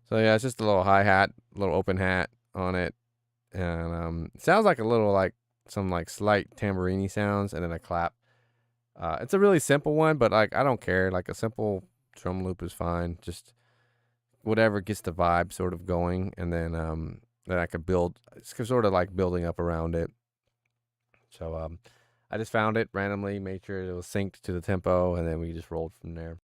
Speaker 1: So yeah, it's just a little hi hat, little open hat on it, and it sounds like a little like some like slight tambourine sounds, and then a clap. It's a really simple one, but like I don't care. Like a simple drum loop is fine. Just whatever gets the vibe sort of going, and then I could build. It's sort of like building up around it. So I just found it randomly, made sure it was synced to the tempo, and then we just rolled from there.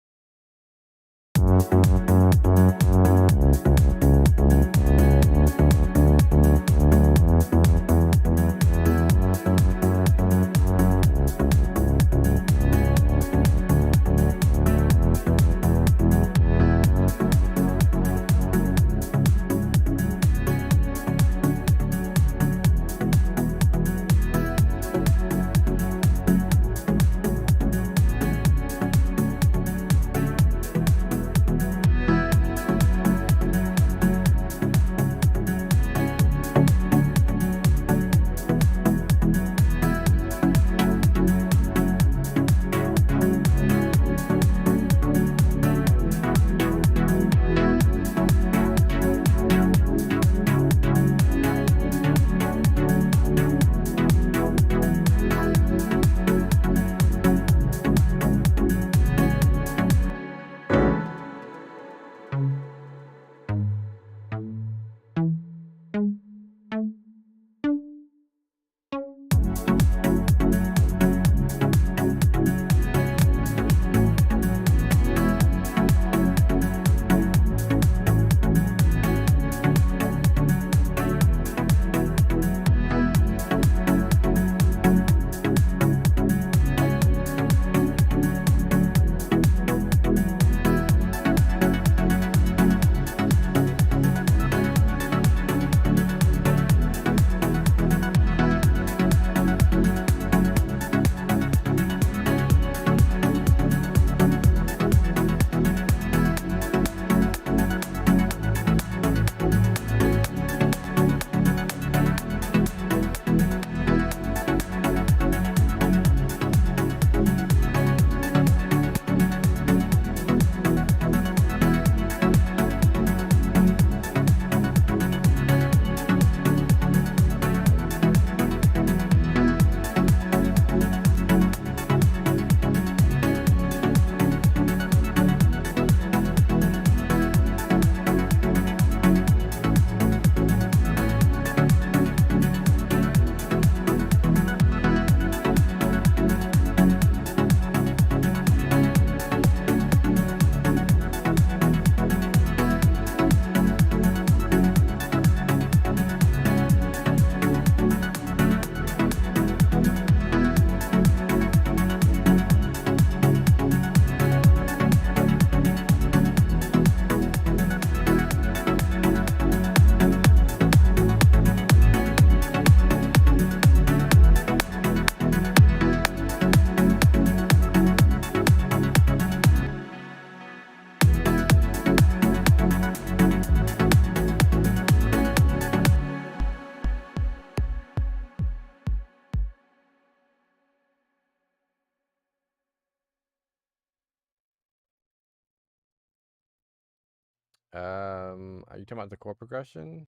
Speaker 1: Are you talking about the chord progression?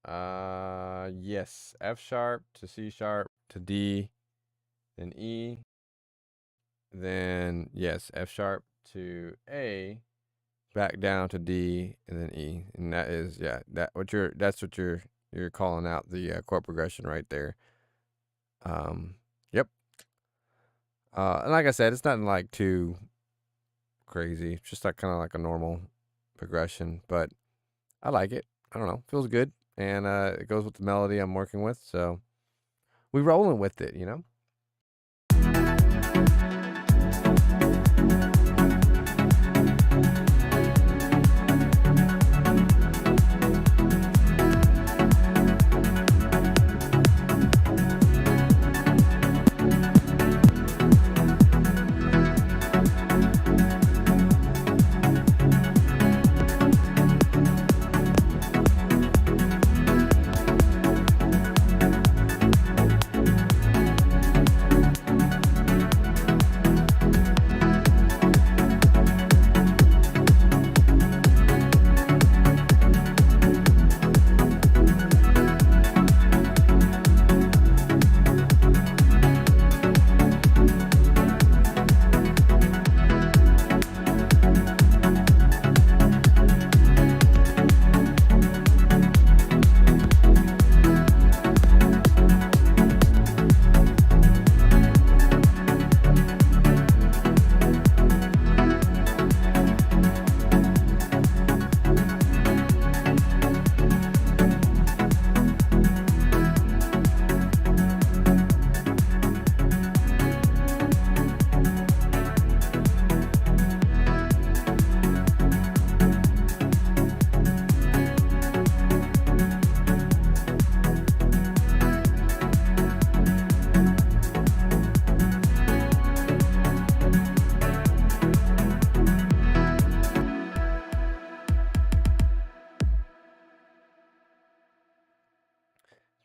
Speaker 1: Yes. F sharp to C sharp to D, then E, then yes, F sharp to A, back down to D and then E, and that is that's what you're calling out the chord progression right there. Yep. And like I said, it's nothing like too crazy. It's just like kind of like a normal progression, but I like it. I don't know, feels good, and it goes with the melody I'm working with, so we rolling with it, you know.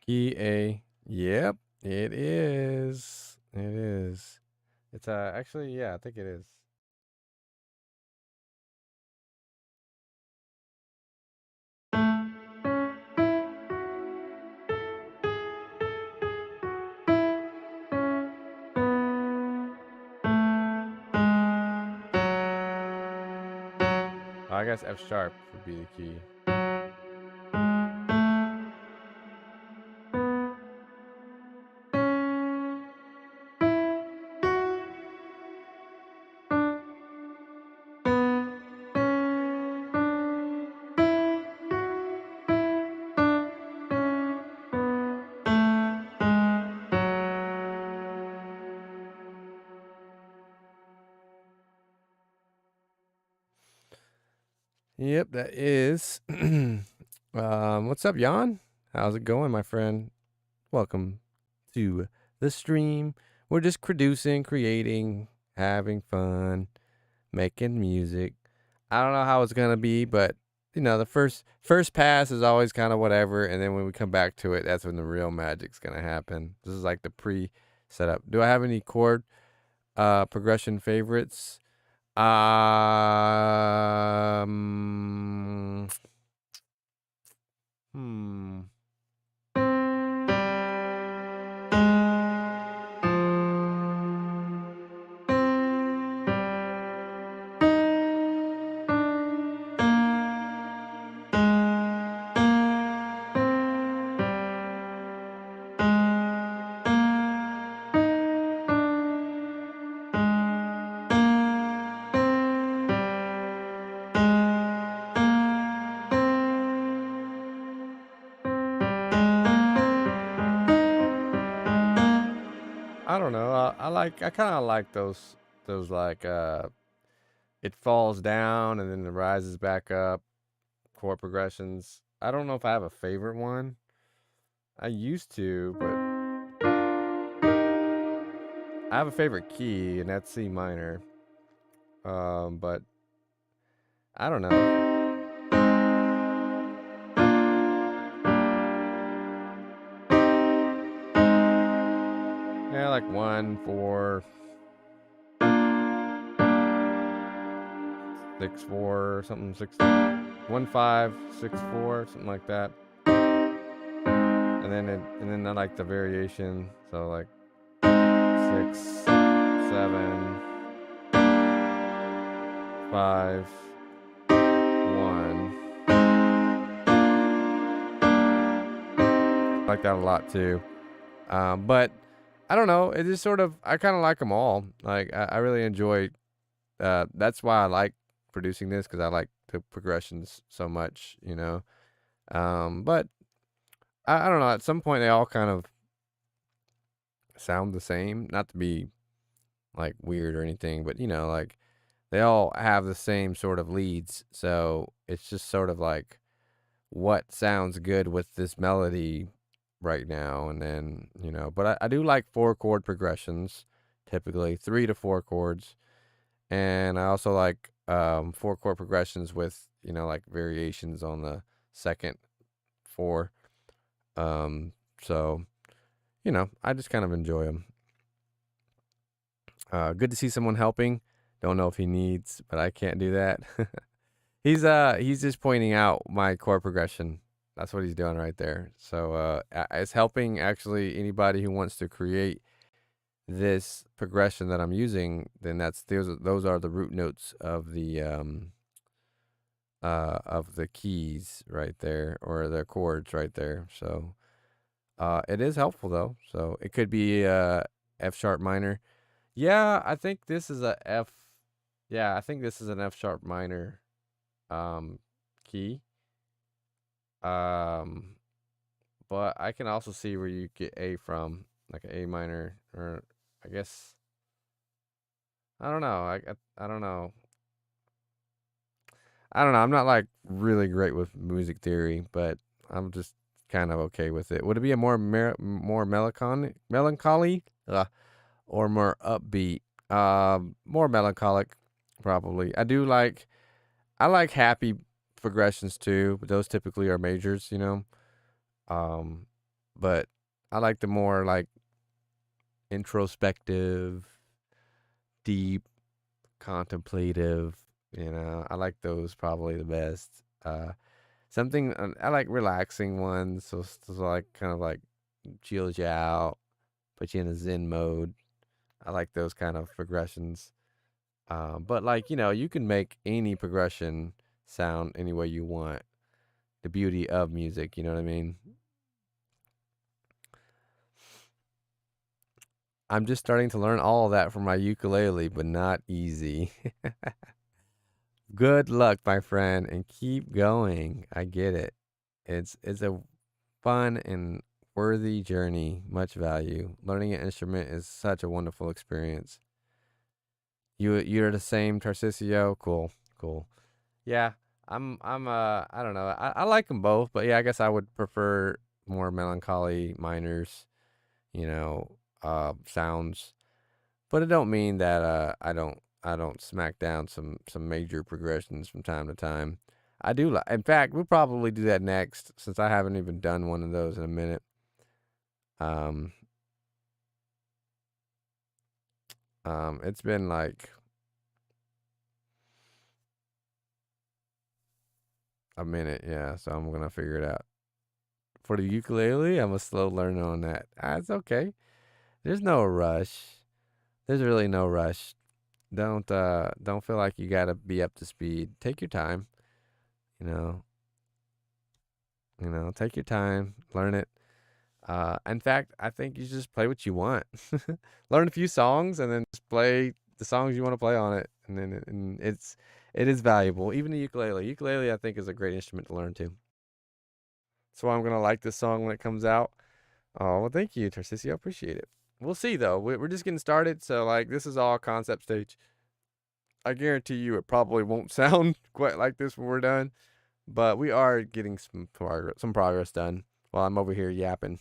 Speaker 1: Key A. Yep, it is. It is. It's actually, yeah, I think it is. I guess F sharp would be the key. Yep, that is. What's up, Jan? How's it going, my friend? Welcome to the stream. We're just producing, creating, having fun, making music. I don't know how it's gonna be, but you know, the first pass is always kind of whatever, and then when we come back to it, that's when the real magic's gonna happen. This is like the pre-setup. Do I have any chord progression favorites? Hmm. I don't know. I kind of like those like it falls down and then it rises back up chord progressions. I don't know if I have a favorite one. I used to, but I have a favorite key and that's C minor. But I don't know. Yeah, like 1, 4, 6, 4, something 6, 1, 5, 6, 4, something like that. And then I like the variation. So like 6, 7, 5, I like that a lot too. But I don't know. It just sort of, I kind of like them all. Like, I really enjoy, that's why I like producing this, because I like the progressions so much, you know. But I don't know. At some point, they all kind of sound the same. Not to be like weird or anything, but you know, like they all have the same sort of leads. So it's just sort of like what sounds good with this melody right now. And then, you know, but I do like 4 chord progressions, typically 3 to 4 chords. And I also like 4 chord progressions with, you know, like variations on the second 4. So, you know, I just kind of enjoy them. Good to see someone helping. Don't know if he needs, but I can't do that. He's just pointing out my chord progression. That's what he's doing right there. So it's helping actually anybody who wants to create this progression that I'm using. Then those are the root notes of the keys right there, or the chords right there. So it is helpful though. So it could be F sharp minor. Yeah, I think this is a F. Yeah, I think this is an F sharp minor key. But I can also see where you get A from, like an A minor, or I guess I don't know. I don't know. I don't know. I'm not like really great with music theory, but I'm just kind of okay with it. Would it be a more melancholy, or more upbeat? More melancholic, probably. I like happy progressions too, but those typically are majors, you know. But I like the more like introspective, deep, contemplative. You know, I like those probably the best. Something I like relaxing ones, so like kind of like chills you out, put you in a zen mode. I like those kind of progressions. But like, you know, you can make any progression sound any way you want. The beauty of music, you know what I mean? I'm just starting to learn all of that from my ukulele, but not easy. Good luck, my friend, and keep going. I get it. It's a fun and worthy journey, much value. Learning an instrument is such a wonderful experience. You're the same, Tarcisio? Cool. Yeah, I don't know. I like them both, but yeah, I guess I would prefer more melancholy minors, you know, sounds. But it don't mean that I don't smack down some major progressions from time to time. I do like. In fact, we'll probably do that next, since I haven't even done one of those in a minute. It's been like a minute, yeah. So I'm gonna figure it out. For the ukulele, I'm a slow learner on that. It's okay. There's no rush. There's really no rush. Don't feel like you gotta be up to speed. Take your time. You know. Take your time. Learn it. In fact, I think you should just play what you want. Learn a few songs and then just play the songs you want to play on it, and then it is valuable. Even the ukulele. Ukulele, I think, is a great instrument to learn too. So I'm gonna like this song when it comes out. Oh well, thank you, Tarcisio. I appreciate it. We'll see though. We're just getting started, so like this is all concept stage. I guarantee you, it probably won't sound quite like this when we're done, but we are getting some progress done while I'm over here yapping.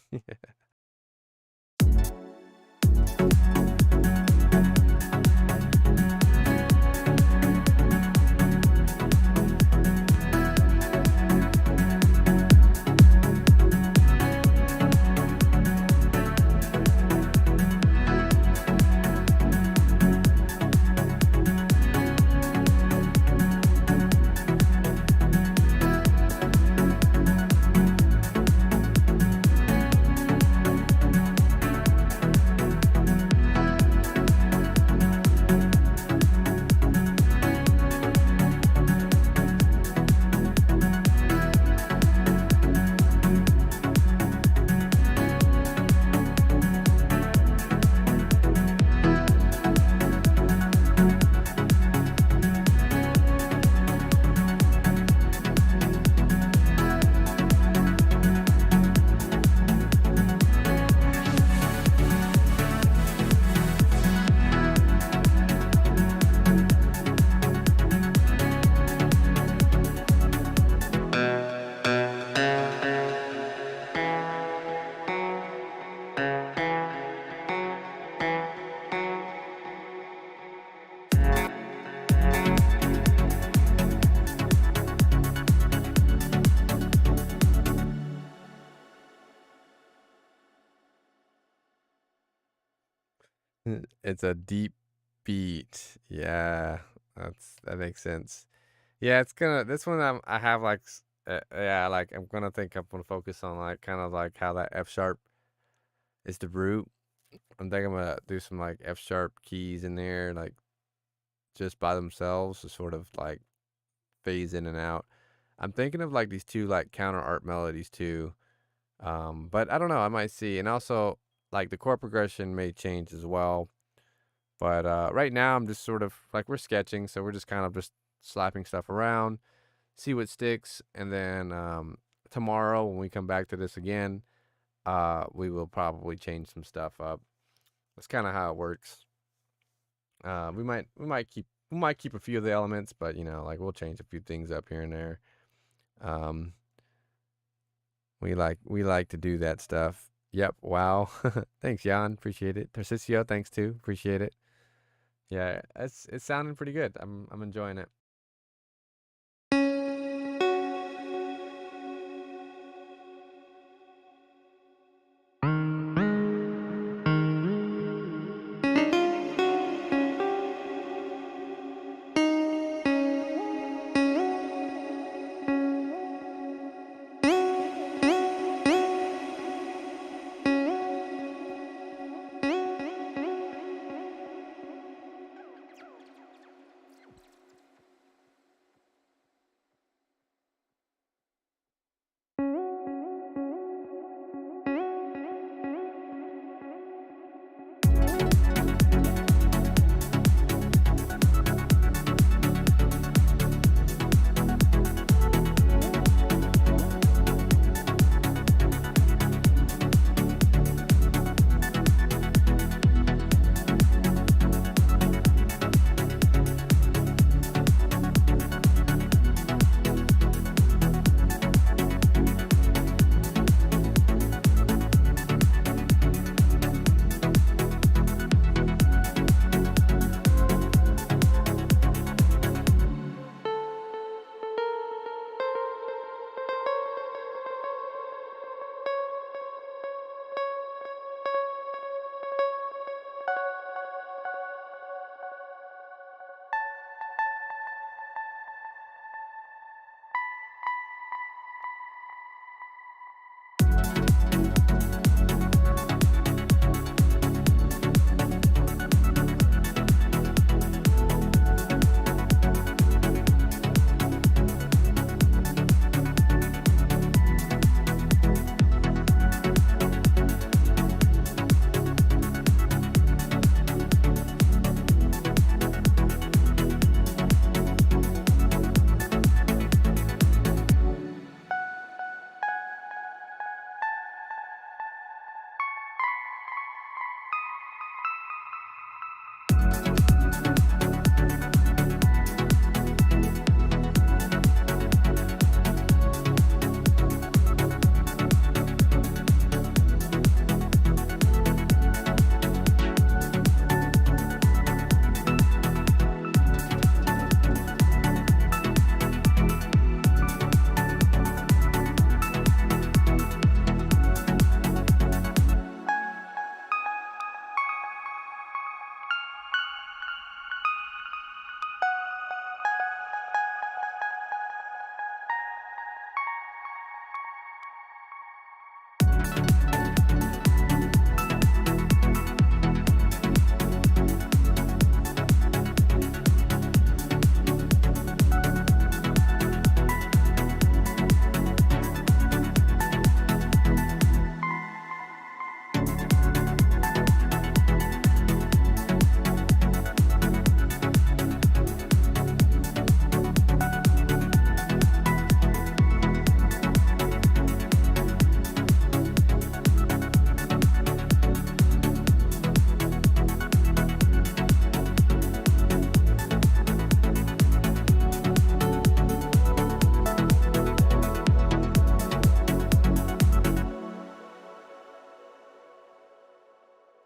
Speaker 1: It's a deep beat. Yeah, that makes sense. Yeah, it's gonna this one I have like yeah, like I'm gonna focus on like kind of like how that F sharp is the root. I'm thinking I'm gonna do some like F sharp keys in there, like just by themselves to sort of like phase in and out. I'm thinking of like these two like counter art melodies too. But I don't know, I might see. And also like the chord progression may change as well. But right now I'm just sort of like we're sketching, so we're just kind of just slapping stuff around, see what sticks, and then tomorrow when we come back to this again, we will probably change some stuff up. That's kind of how it works. We might keep a few of the elements, but you know, like we'll change a few things up here and there. Um, we like to do that stuff. Yep. Wow. Thanks, Jan. Appreciate it. Tarcisio, thanks too. Appreciate it. Yeah, it's sounding pretty good. I'm enjoying it.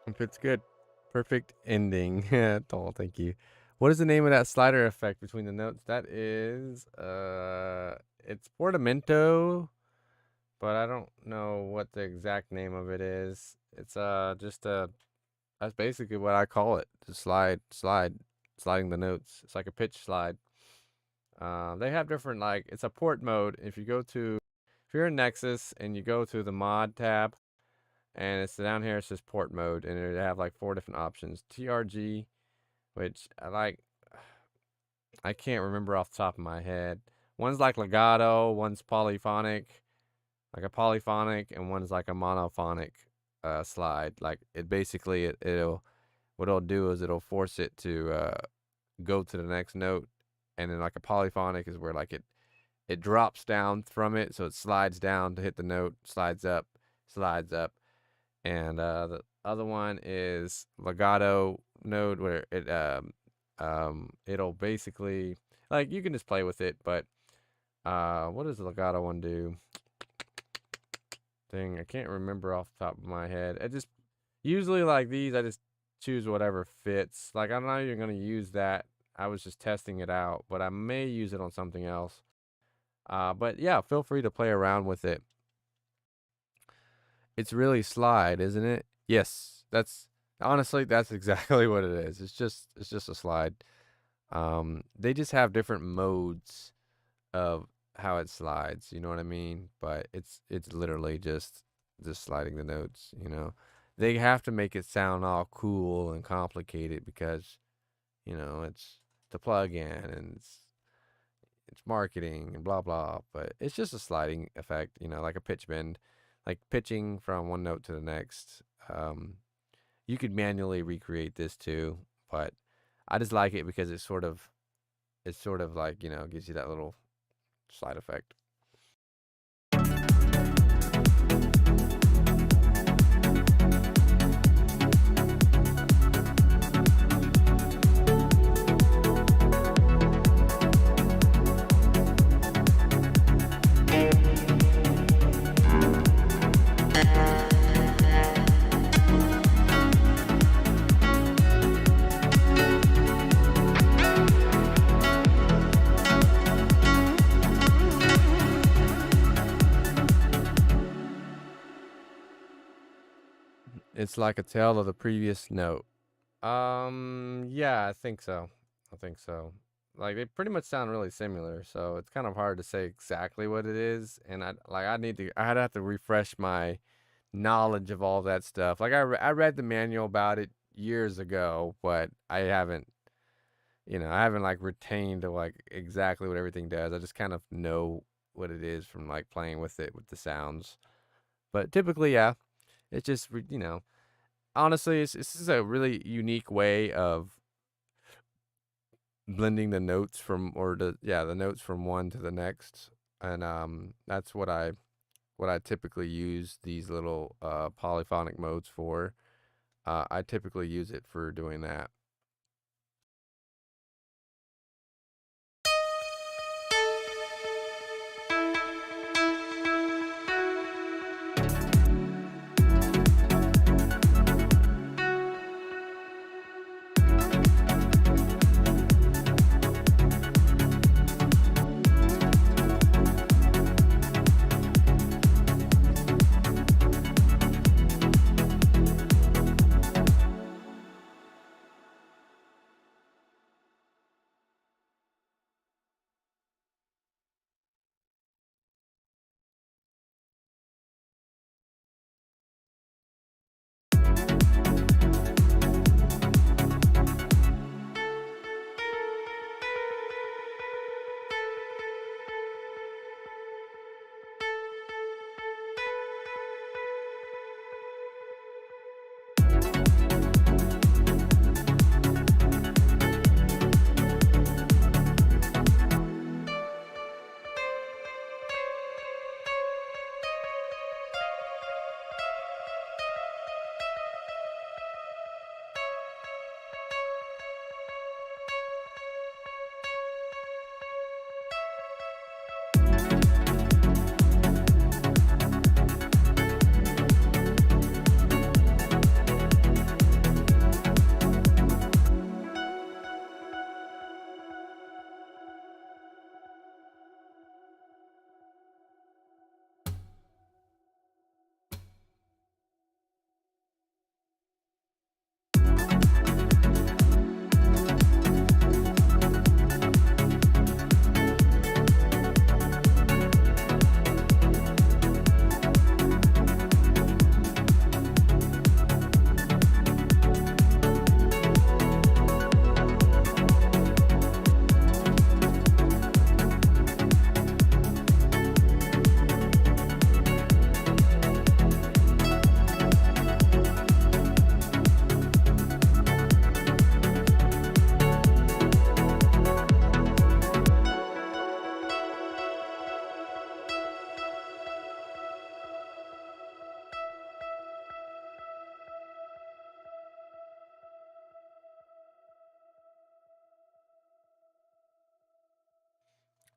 Speaker 1: If it's good. Perfect ending. Oh, thank you. What is the name of that slider effect between the notes? That is, it's portamento, but I don't know what the exact name of it is. It's just that's basically what I call it. Just sliding the notes. It's like a pitch slide. They have different, like, it's a port mode. If you're in Nexus and you go to the mod tab, and it's down here, it says port mode, and they have like 4 different options. TRG, which I can't remember off the top of my head. One's like legato, one's polyphonic, like a polyphonic, and one's like a monophonic slide. Like it basically it'll what it'll do is it'll force it to go to the next note, and then like a polyphonic is where like it drops down from it, so it slides down to hit the note, slides up, and the other one is legato node where it'll basically, like, you can just play with it, but what does the legato one do? I can't remember off the top of my head. I just usually, like these, I just choose whatever fits. Like, I'm not even going to use that. I was just testing it out, but I may use it on something else. But yeah, feel free to play around with it. It's really slide, isn't it? Yes, that's exactly what it is. It's just a slide. They just have different modes of how it slides, you know what I mean? But it's literally just sliding the notes, you know. They have to make it sound all cool and complicated because, you know, it's the plug-in and it's marketing and blah blah, but it's just a sliding effect, you know, like a pitch bend, like pitching from one note to the next. You could manually recreate this too, but I just like it because it's sort of like, you know, gives you that little slide effect. It's like a tail of the previous note. Yeah, I think so. Like, they pretty much sound really similar, so it's kind of hard to say exactly what it is. And I'd have to refresh my knowledge of all that stuff. Like, I read the manual about it years ago, but I haven't like retained like exactly what everything does. I just kind of know what it is from like playing with it with the sounds. But typically, yeah, it's just, you know, honestly, this is a really unique way of blending the notes the notes from one to the next. And that's what I typically use these little polyphonic modes for. I typically use it for doing that.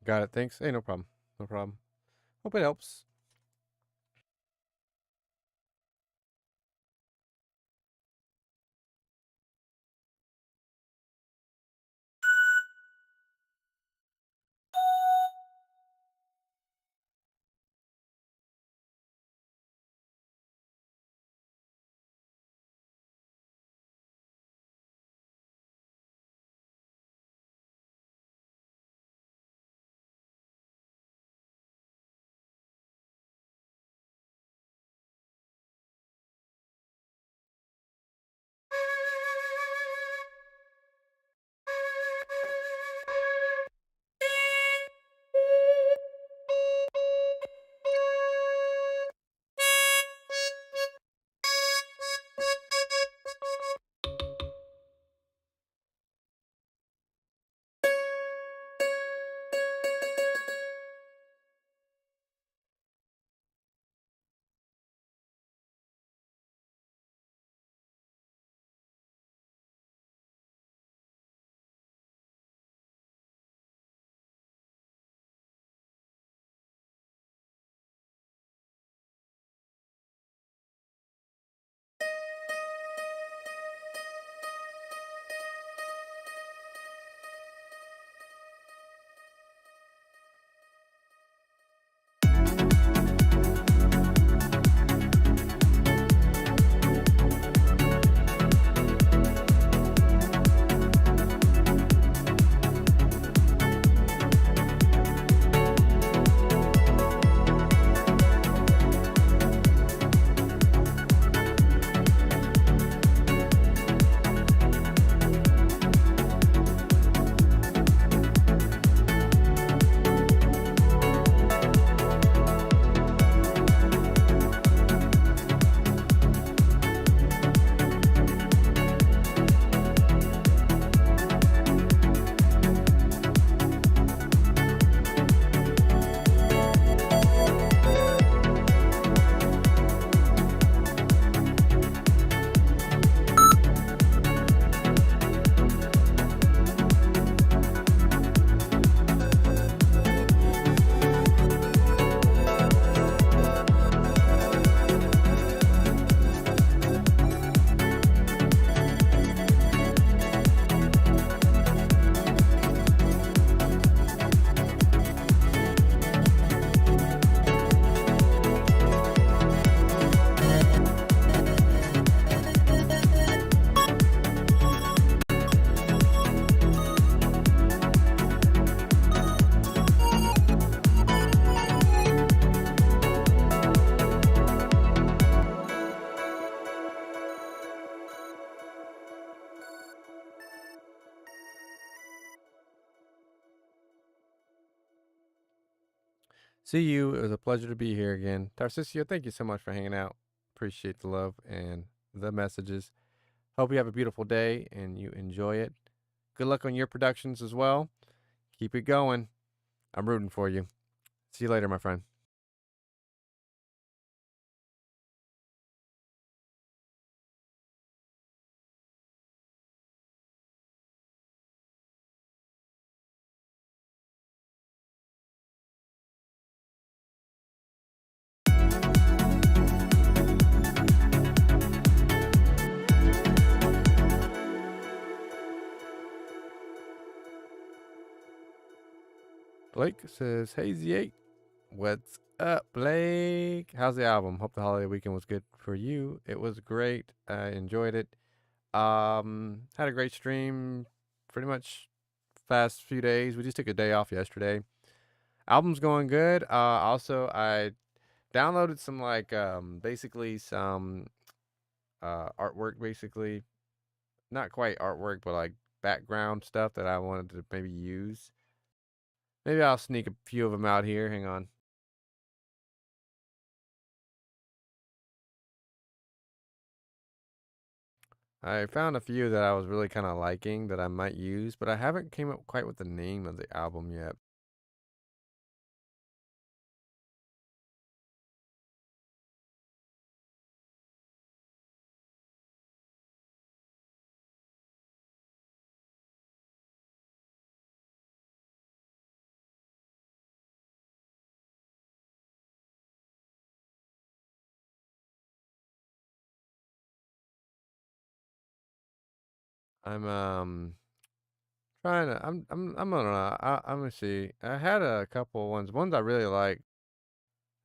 Speaker 1: Got it. Thanks. Hey, no problem. No problem. Hope it helps. See you. It was a pleasure to be here again. Tarcisio, thank you so much for hanging out. Appreciate the love and the messages. Hope you have a beautiful day and you enjoy it. Good luck on your productions as well. Keep it going. I'm rooting for you. See you later, my friend. Blake says, "Hey Z8, what's up, Blake? How's the album? Hope the holiday weekend was good for you. It was great. I enjoyed it. Had a great stream. Pretty much past few days. We just took a day off yesterday. Album's going good. Also I downloaded some basically some artwork, basically not quite artwork, but like background stuff that I wanted to maybe use. Maybe I'll sneak a few of them out here. Hang on. I found a few that I was really kind of liking that I might use, but I haven't came up quite with the name of the album yet. I'm trying to. I'm gonna. I'm gonna see. I had a couple ones I really like.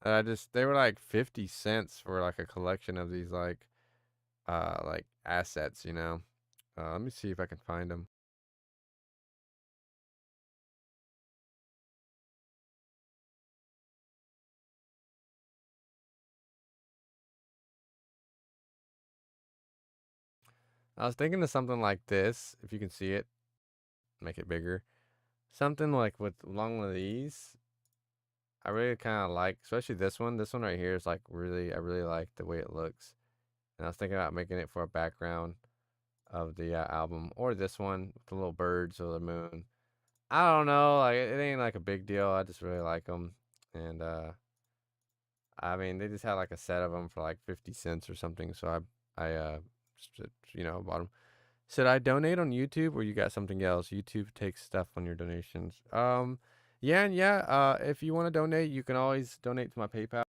Speaker 1: I just they were like 50 cents for like a collection of these like assets. Let me see if I can find them. I was thinking of something like this. If you can see it, make it bigger. Something like with along with these. I really kind of like, especially this one. This one right here is like really. I really like the way it looks. And I was thinking about making it for a background of the album, or this one with the little birds or the moon. I don't know, like it ain't like a big deal. I just really like them, and I mean they just had like a set of them for like 50 cents or something. So I bought them. Should I donate on YouTube or you got something else? YouTube takes stuff on your donations. Yeah, and yeah. If you want to donate, you can always donate to my PayPal.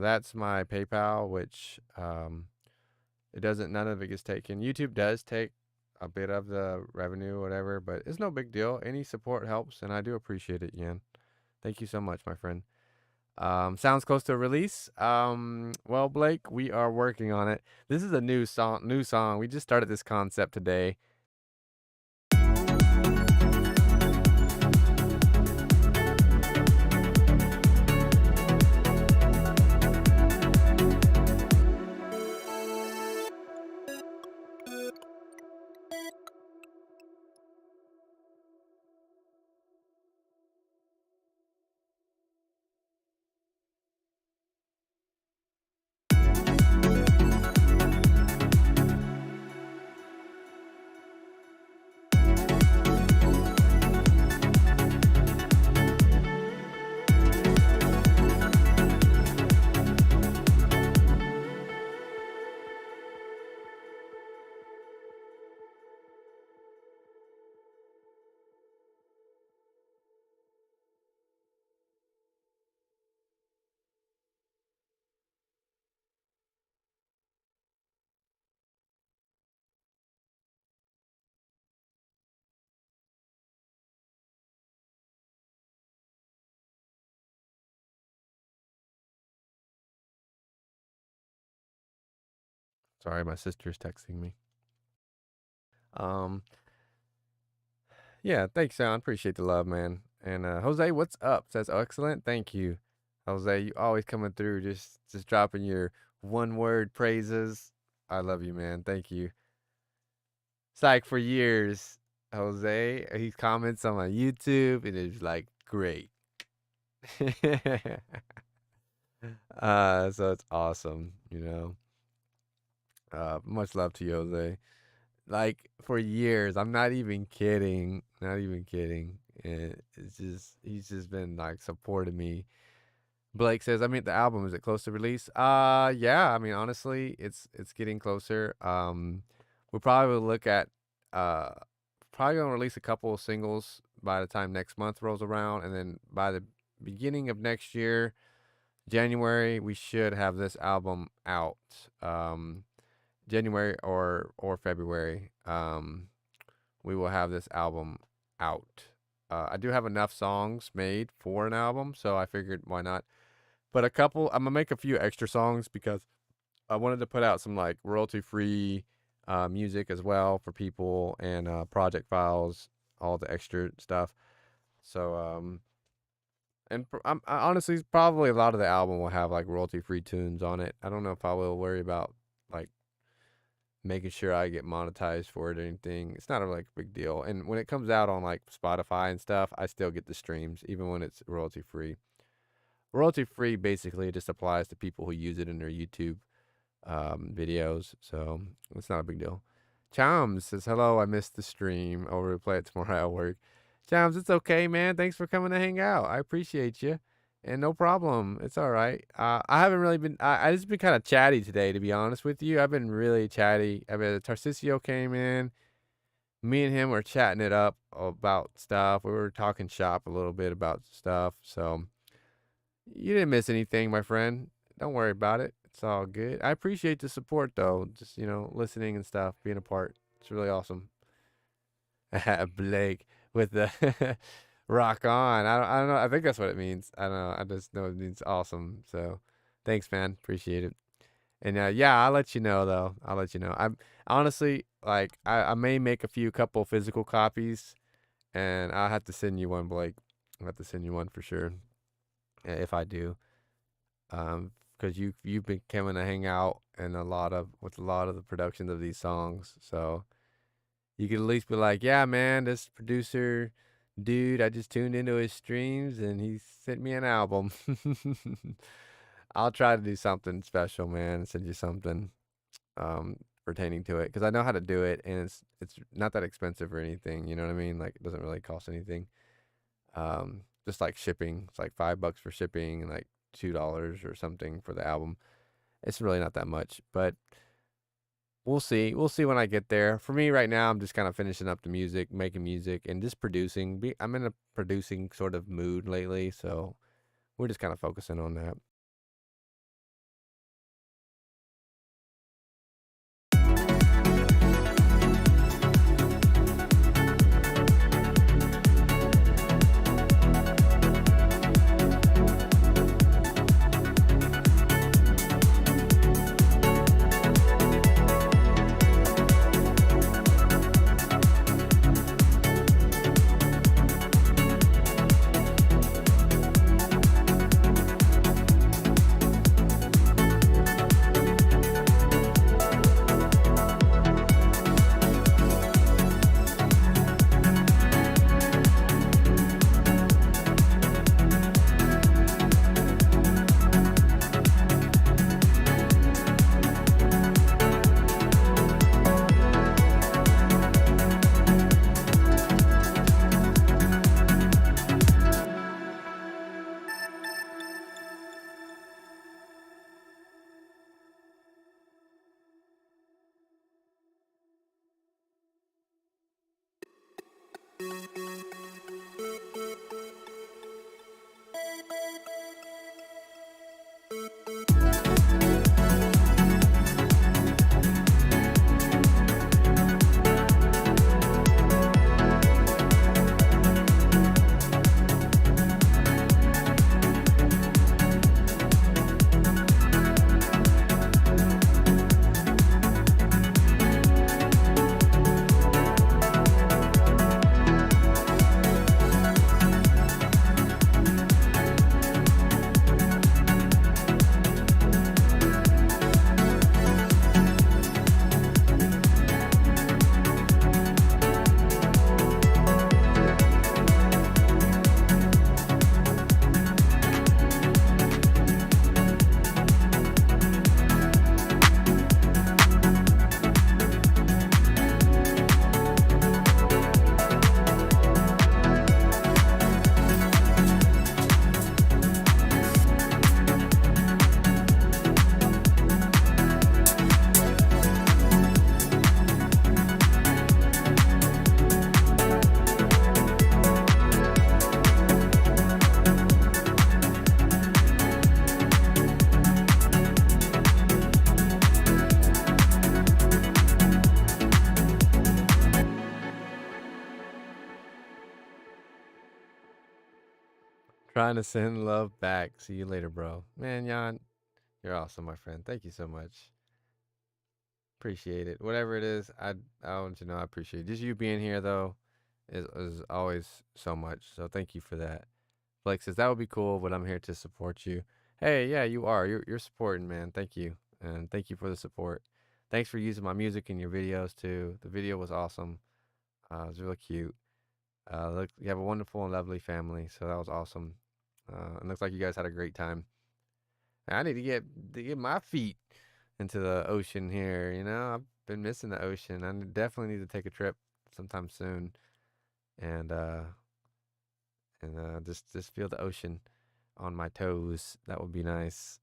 Speaker 1: That's my PayPal, which it doesn't. None of it gets taken. YouTube does take a bit of the revenue, or whatever, but it's no big deal. Any support helps, and I do appreciate it, Yan. Thank you so much, my friend. Sounds close to a release. Well, Blake, we are working on it. This is a new song. New song. We just started this concept today. Sorry, my sister's texting me. Um, yeah, thanks, Sean. Appreciate the love, man. And Jose, what's up? Says excellent. Thank you, Jose. You always coming through, just dropping your one word praises. I love you, man. Thank you. Psych for years, Jose. He comments on my YouTube, and it's like great. So it's awesome, much love to you, Jose. Like for years, I'm not even kidding. Not even kidding. And it's just he's just been like supporting me. Blake says, I mean the album, is it close to release? Yeah, I mean honestly, it's getting closer. We'll probably look at uh probably gonna release a couple of singles by the time next month rolls around, and then by the beginning of next year, January, we should have this album out. January or February. We will have this album out. I do have enough songs made for an album, so I figured why not. But I'm gonna make a few extra songs because I wanted to put out some like royalty free music as well for people, and project files, all the extra stuff. So honestly, probably a lot of the album will have like royalty free tunes on it. I don't know if I will worry about like making sure I get monetized for it or anything. It's not a like big deal. And when it comes out on like Spotify and stuff, I still get the streams even when it's royalty free. Royalty free basically just applies to people who use it in their YouTube videos, so it's not a big deal. Chams says hello. I missed the stream. I'll replay it tomorrow at work. Chams, it's okay, man. Thanks for coming to hang out. I appreciate you. And no problem. It's all right. I haven't really been. I just been kind of chatty today, to be honest with you. I've been really chatty. I mean, Tarcisio came in. Me and him were chatting it up about stuff. We were talking shop a little bit about stuff. So you didn't miss anything, my friend. Don't worry about it. It's all good. I appreciate the support though. Just, listening and stuff, being a part. It's really awesome. Blake with the rock on. I don't know. I think that's what it means. I don't know. I just know it means awesome. So thanks, man. Appreciate it. And yeah, I'll let you know though. I'll let you know. I'm honestly like I may make a few couple physical copies, and I'll have to send you one, Blake. I'll have to send you one for sure if I do. Because you've been coming to hang out and with a lot of the productions of these songs, so you could at least be like, yeah, man, this producer dude, I just tuned into his streams and he sent me an album. I'll try to do something special, man, send you something pertaining to it because I know how to do it and it's not that expensive or anything. You know what I mean? Like it doesn't really cost anything. Just like shipping, it's like $5 for shipping and like $2 or something for the album. It's really not that much, but we'll see. We'll see when I get there. For me right now, I'm just kind of finishing up the music, making music, and just producing. I'm in a producing sort of mood lately, so we're just kind of focusing on that. Trying to send love back. See you later, bro. Man, Jan, you're awesome, my friend. Thank you so much. Appreciate it. Whatever it is, I want you to know I appreciate it. Just you being here though is always so much. So thank you for that. Blake says that would be cool, but I'm here to support you. Hey, yeah, you are. You're supporting, man. Thank you. And thank you for the support. Thanks for using my music in your videos too. The video was awesome. It was really cute. Look, you have a wonderful and lovely family, so that was awesome. It looks like you guys had a great time. I need to get my feet into the ocean here. I've been missing the ocean. I definitely need to take a trip sometime soon, and just feel the ocean on my toes. That would be nice.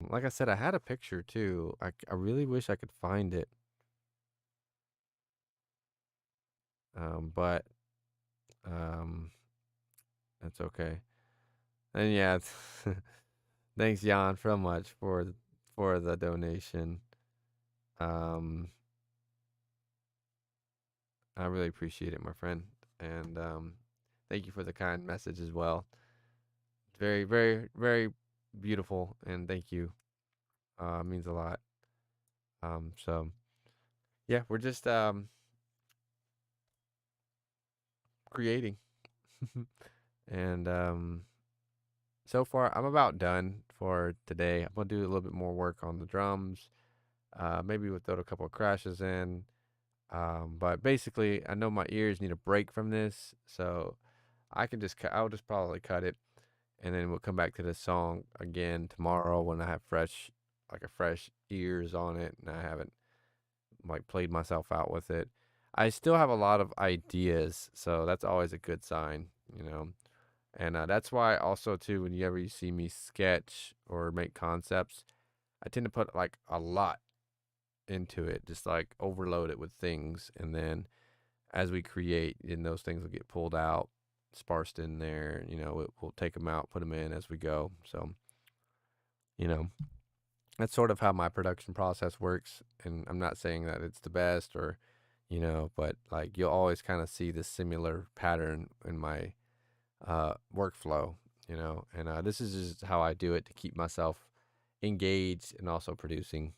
Speaker 1: Like I said, I had a picture too. I really wish I could find it. But um, that's okay. And yeah, Thanks, Jan, so much for the donation. Um, I really appreciate it, my friend, and thank you for the kind message as well. Very, very, very beautiful, and thank you. Means a lot. So yeah, we're just creating, and so far I'm about done for today. I'm gonna do a little bit more work on the drums. Maybe we'll throw a couple of crashes in. But basically, I know my ears need a break from this, so I can just I'll just probably cut it, and then we'll come back to this song again tomorrow when I have fresh ears on it, and I haven't like played myself out with it. I still have a lot of ideas, so that's always a good sign, you know. And that's why also too, whenever you see me sketch or make concepts, I tend to put like a lot into it, just like overload it with things, and then as we create, and those things will get pulled out, sparsed in there. We'll take them out, put them in as we go. So, you know, that's sort of how my production process works. And I'm not saying that it's the best or, but like you'll always kind of see this similar pattern in my workflow, and this is just how I do it to keep myself engaged and also producing.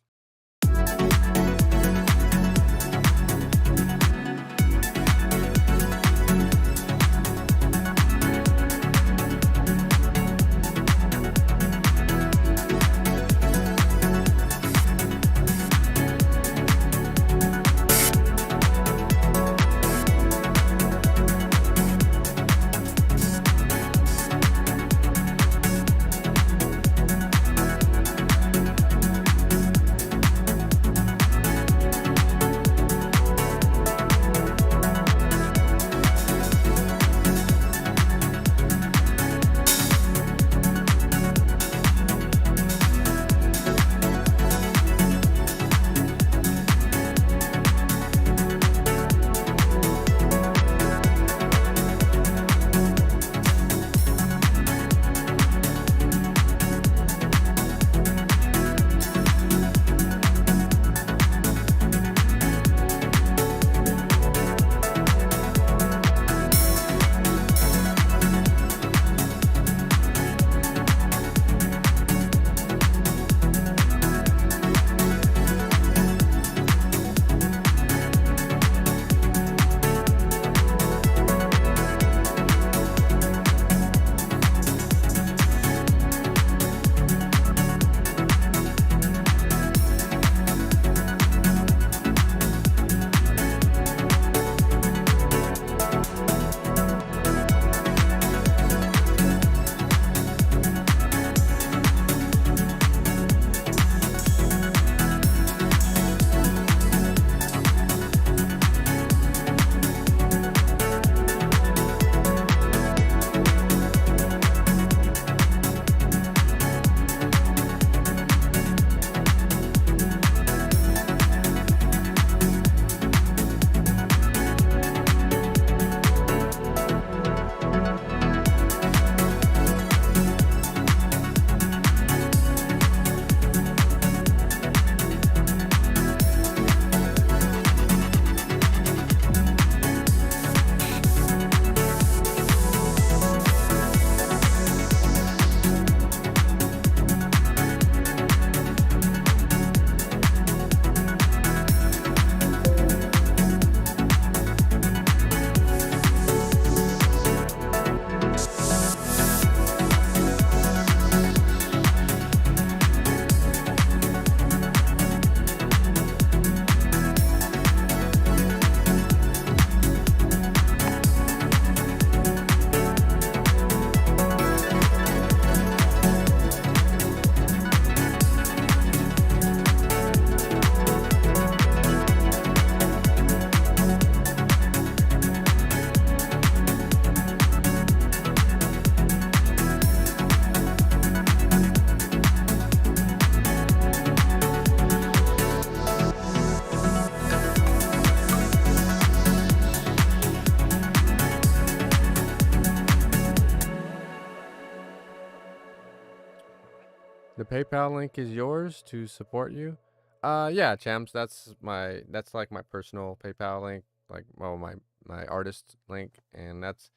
Speaker 1: The PayPal link is yours to support you. Yeah, champs. That's like my personal PayPal link, like well my artist link, and that's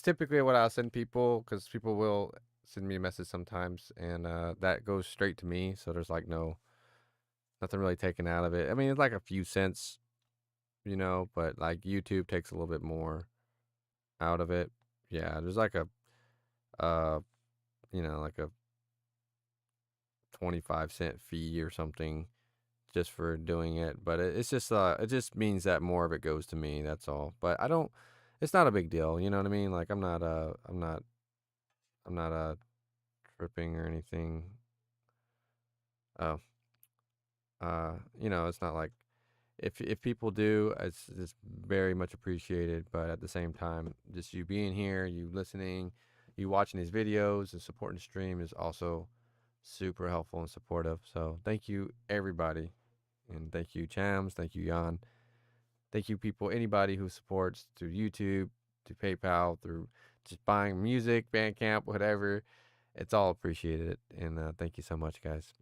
Speaker 1: typically what I'll send people because people will send me a message sometimes, and that goes straight to me. So there's like nothing really taken out of it. I mean, it's like a few cents, but like YouTube takes a little bit more out of it. Yeah, there's like a uh like a 25-cent fee or something just for doing it, but it just means that more of it goes to me, that's all. But I don't it's not a big deal, you know what I mean? Like I'm not tripping or anything. Oh, it's not like if people do, it's very much appreciated, but at the same time, just you being here, you listening, you watching these videos and supporting the stream is also super helpful and supportive. So, thank you everybody. And thank you Chams, thank you Jan. Thank you, people, anybody who supports through YouTube, through PayPal, through just buying music, Bandcamp, whatever. It's all appreciated. And thank you so much, guys.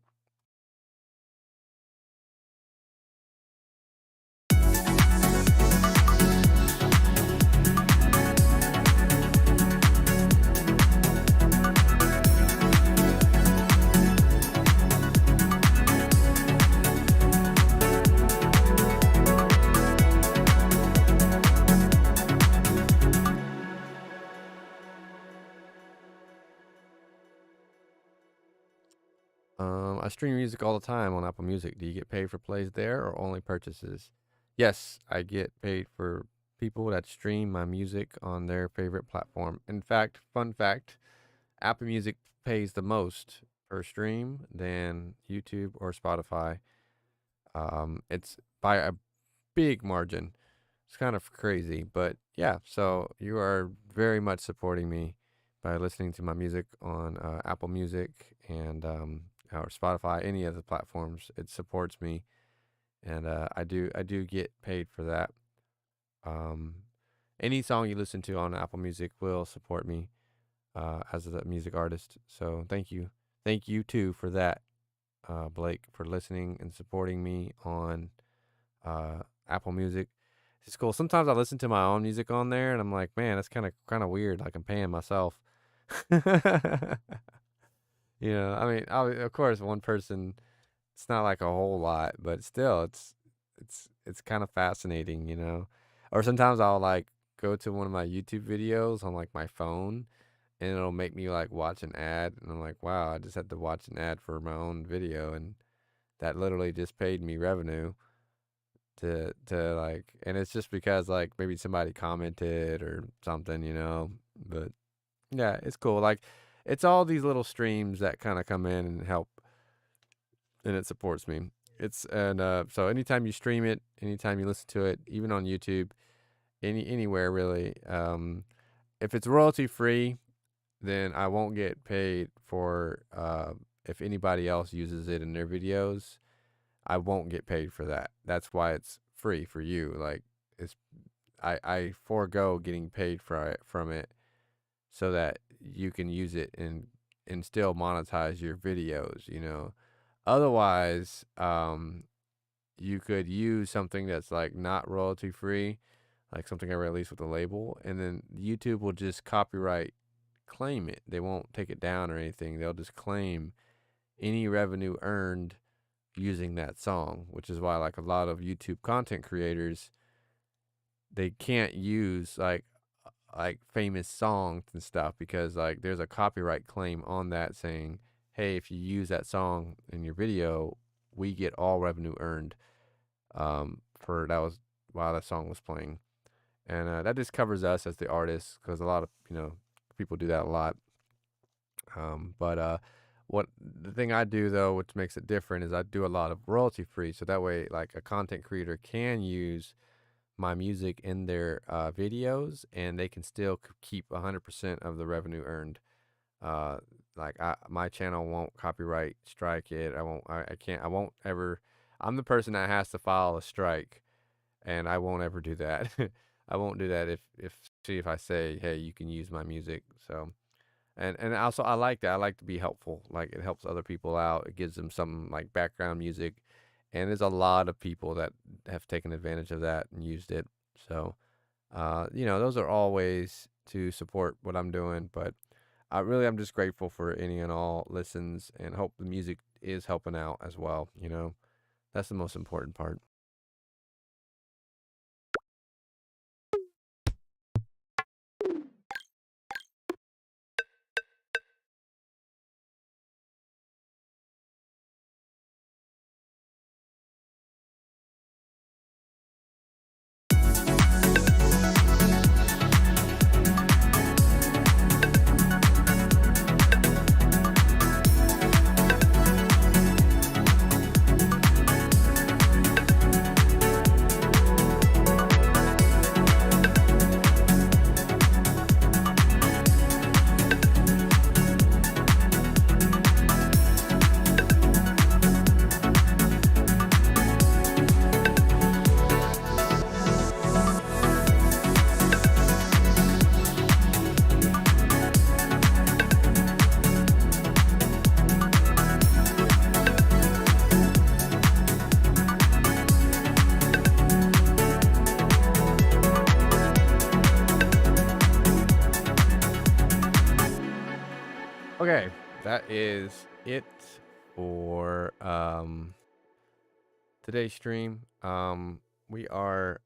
Speaker 1: I stream music all the time on Apple Music. Do you get paid for plays there or only purchases? Yes, I get paid for people that stream my music on their favorite platform. In fact, fun fact, Apple Music pays the most per stream than YouTube or Spotify. It's by a big margin. It's kind of crazy, but yeah. So you are very much supporting me by listening to my music on Apple Music and or Spotify, any of the platforms. It supports me, and I do get paid for that. Um, any song you listen to on Apple Music will support me as a music artist. So thank you too for that, Blake, for listening and supporting me on Apple Music. It's cool. Sometimes I listen to my own music on there, and I'm like, man, that's kind of weird. Like I'm paying myself. I mean, of course, one person. It's not like a whole lot, but still, it's kind of fascinating, Or sometimes I'll like go to one of my YouTube videos on like my phone, and it'll make me like watch an ad, and I'm like, wow, I just had to watch an ad for my own video, and that literally just paid me revenue to like, and it's just because like maybe somebody commented or something, but yeah, it's cool. Like it's all these little streams that kind of come in and help, and it supports me. So anytime you stream it, anytime you listen to it, even on YouTube, anywhere really, if it's royalty free, then I won't get paid for if anybody else uses it in their videos. I won't get paid for that. That's why it's free for you. Like it's I forego getting paid for it from it so that you can use it and still monetize your videos. Otherwise, you could use something that's like not royalty free, like something I release with a label, and then YouTube will just copyright claim it. They won't take it down or anything. They'll just claim any revenue earned using that song, which is why like a lot of YouTube content creators, they can't use like famous songs and stuff because like there's a copyright claim on that saying, hey, if you use that song in your video, we get all revenue earned for that was while that song was playing. And that just covers us as the artists because a lot of people do that a lot. But what the thing I do though, which makes it different, is I do a lot of royalty free. So that way, like a content creator can use my music in their videos, and they can still keep 100% of the revenue earned. Uh, like my channel won't copyright strike it. I won't. I can't. I won't ever. I'm the person that has to file a strike, and I won't ever do that. I won't do that if see if I say, hey, you can use my music. So And also I like that. I like to be helpful. Like it helps other people out. It gives them some like background music, and there's a lot of people that have taken advantage of that and used it. So, those are all ways to support what I'm doing. But I'm just grateful for any and all listens, and hope the music is helping out as well. That's the most important part. Okay, that is it for today's stream. We are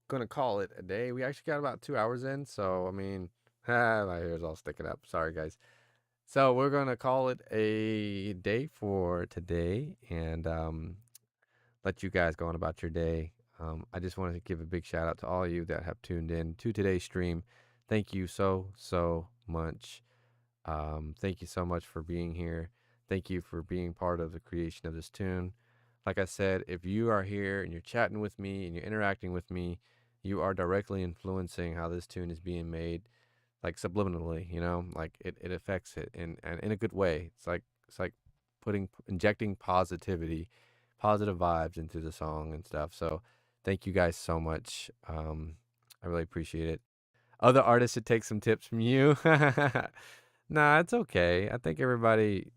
Speaker 1: gonna call it a day. We actually got about 2 hours in, so I mean, my hair's all sticking up. Sorry, guys. So we're gonna call it a day for today, and let you guys go on about your day. I just wanted to give a big shout out to all of you that have tuned in to today's stream. Thank you so much. Thank you so much for being here. Thank you for being part of the creation of this tune. Like I said, if you are here and you're chatting with me and you're interacting with me, you are directly influencing how this tune is being made, like subliminally, like it affects it and in a good way. It's like injecting positive vibes into the song and stuff. So thank you guys so much. I really appreciate it. Other artists should take some tips from you. Nah, it's okay. I think everybody's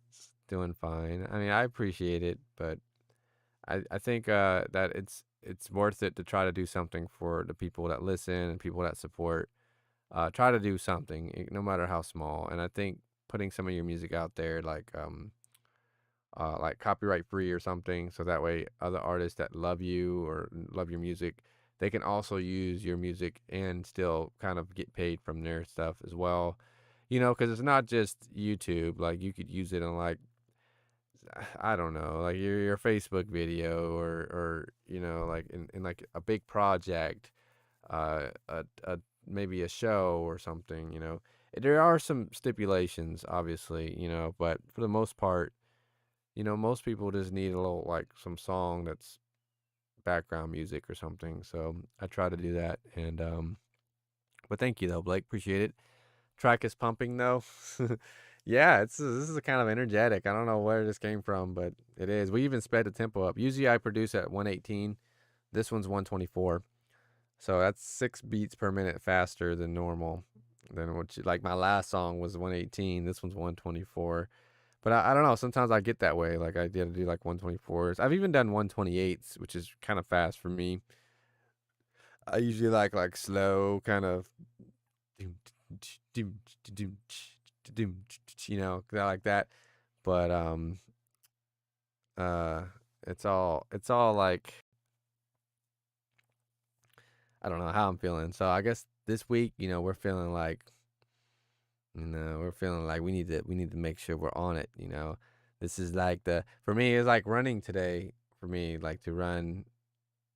Speaker 1: doing fine. I mean, I appreciate it, but I think that it's worth it to try to do something for the people that listen and people that support. Try to do something, no matter how small. And I think putting some of your music out there, like copyright free or something, so that way other artists that love you or love your music, they can also use your music and still kind of get paid from their stuff as well. Because it's not just YouTube. Like you could use it on like I don't know, like your Facebook video or like in like a big project, a maybe a show or something. There are some stipulations, obviously, but for the most part, most people just need a little like some song that's background music or something. So I try to do that, and but thank you though, Blake. Appreciate it. Track is pumping though. Yeah, this is a kind of energetic. I don't know where this came from, but it is. We even sped the tempo up. Usually I produce at 118. This one's 124. So that's 6 beats per minute faster than normal. Than like my last song was 118. This one's 124. But I don't know. Sometimes I get that way. Like I did do like 124s. I've even done 128s, which is kind of fast for me. I usually like slow kind of, I like that. But uh, it's all like I don't know how I'm feeling. So I guess this week, we're feeling like we need to make sure we're on it. This is like for me, it's like running today. For me, like to run,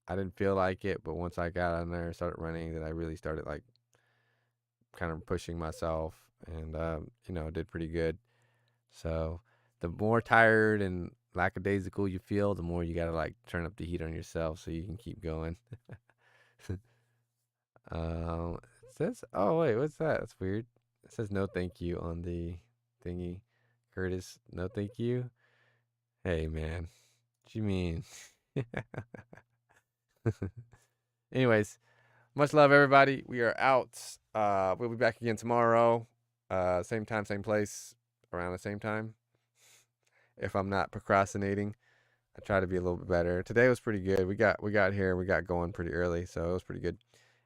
Speaker 1: I didn't feel like it, but once I got on there and started running, then I really started like kind of pushing myself, and did pretty good. So the more tired and lackadaisical you feel, the more you gotta like turn up the heat on yourself so you can keep going. It says, oh wait, what's that? That's weird. It says no thank you on the thingy. Curtis, no thank you. Hey man, what you mean? Anyways, much love everybody. We are out. We'll be back again tomorrow. Same time, same place, around the same time. If I'm not procrastinating, I try to be a little bit better. Today was pretty good. We got here, we got going pretty early, so it was pretty good.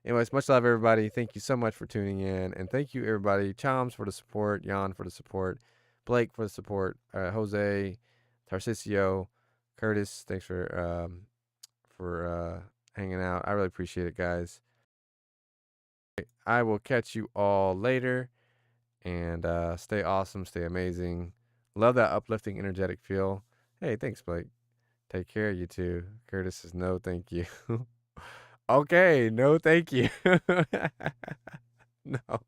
Speaker 1: Anyways, much love everybody. Thank you so much for tuning in, and thank you everybody. Chams for the support, Jan for the support, Blake for the support, Jose, Tarcisio, Curtis. Thanks for hanging out. I really appreciate it, guys. I will catch you all later, and stay awesome, stay amazing. Love that uplifting, energetic feel. Hey, thanks, Blake. Take care, you two. Curtis says no, thank you. Okay, no, thank you. No. All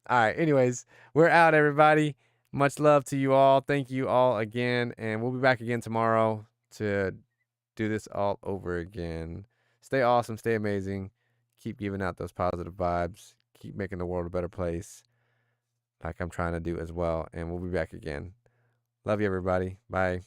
Speaker 1: right. Anyways, we're out, everybody. Much love to you all. Thank you all again, and we'll be back again tomorrow to do this all over again. Stay awesome. Stay amazing. Keep giving out those positive vibes. Keep making the world a better place, like I'm trying to do as well. And we'll be back again. Love you, everybody. Bye.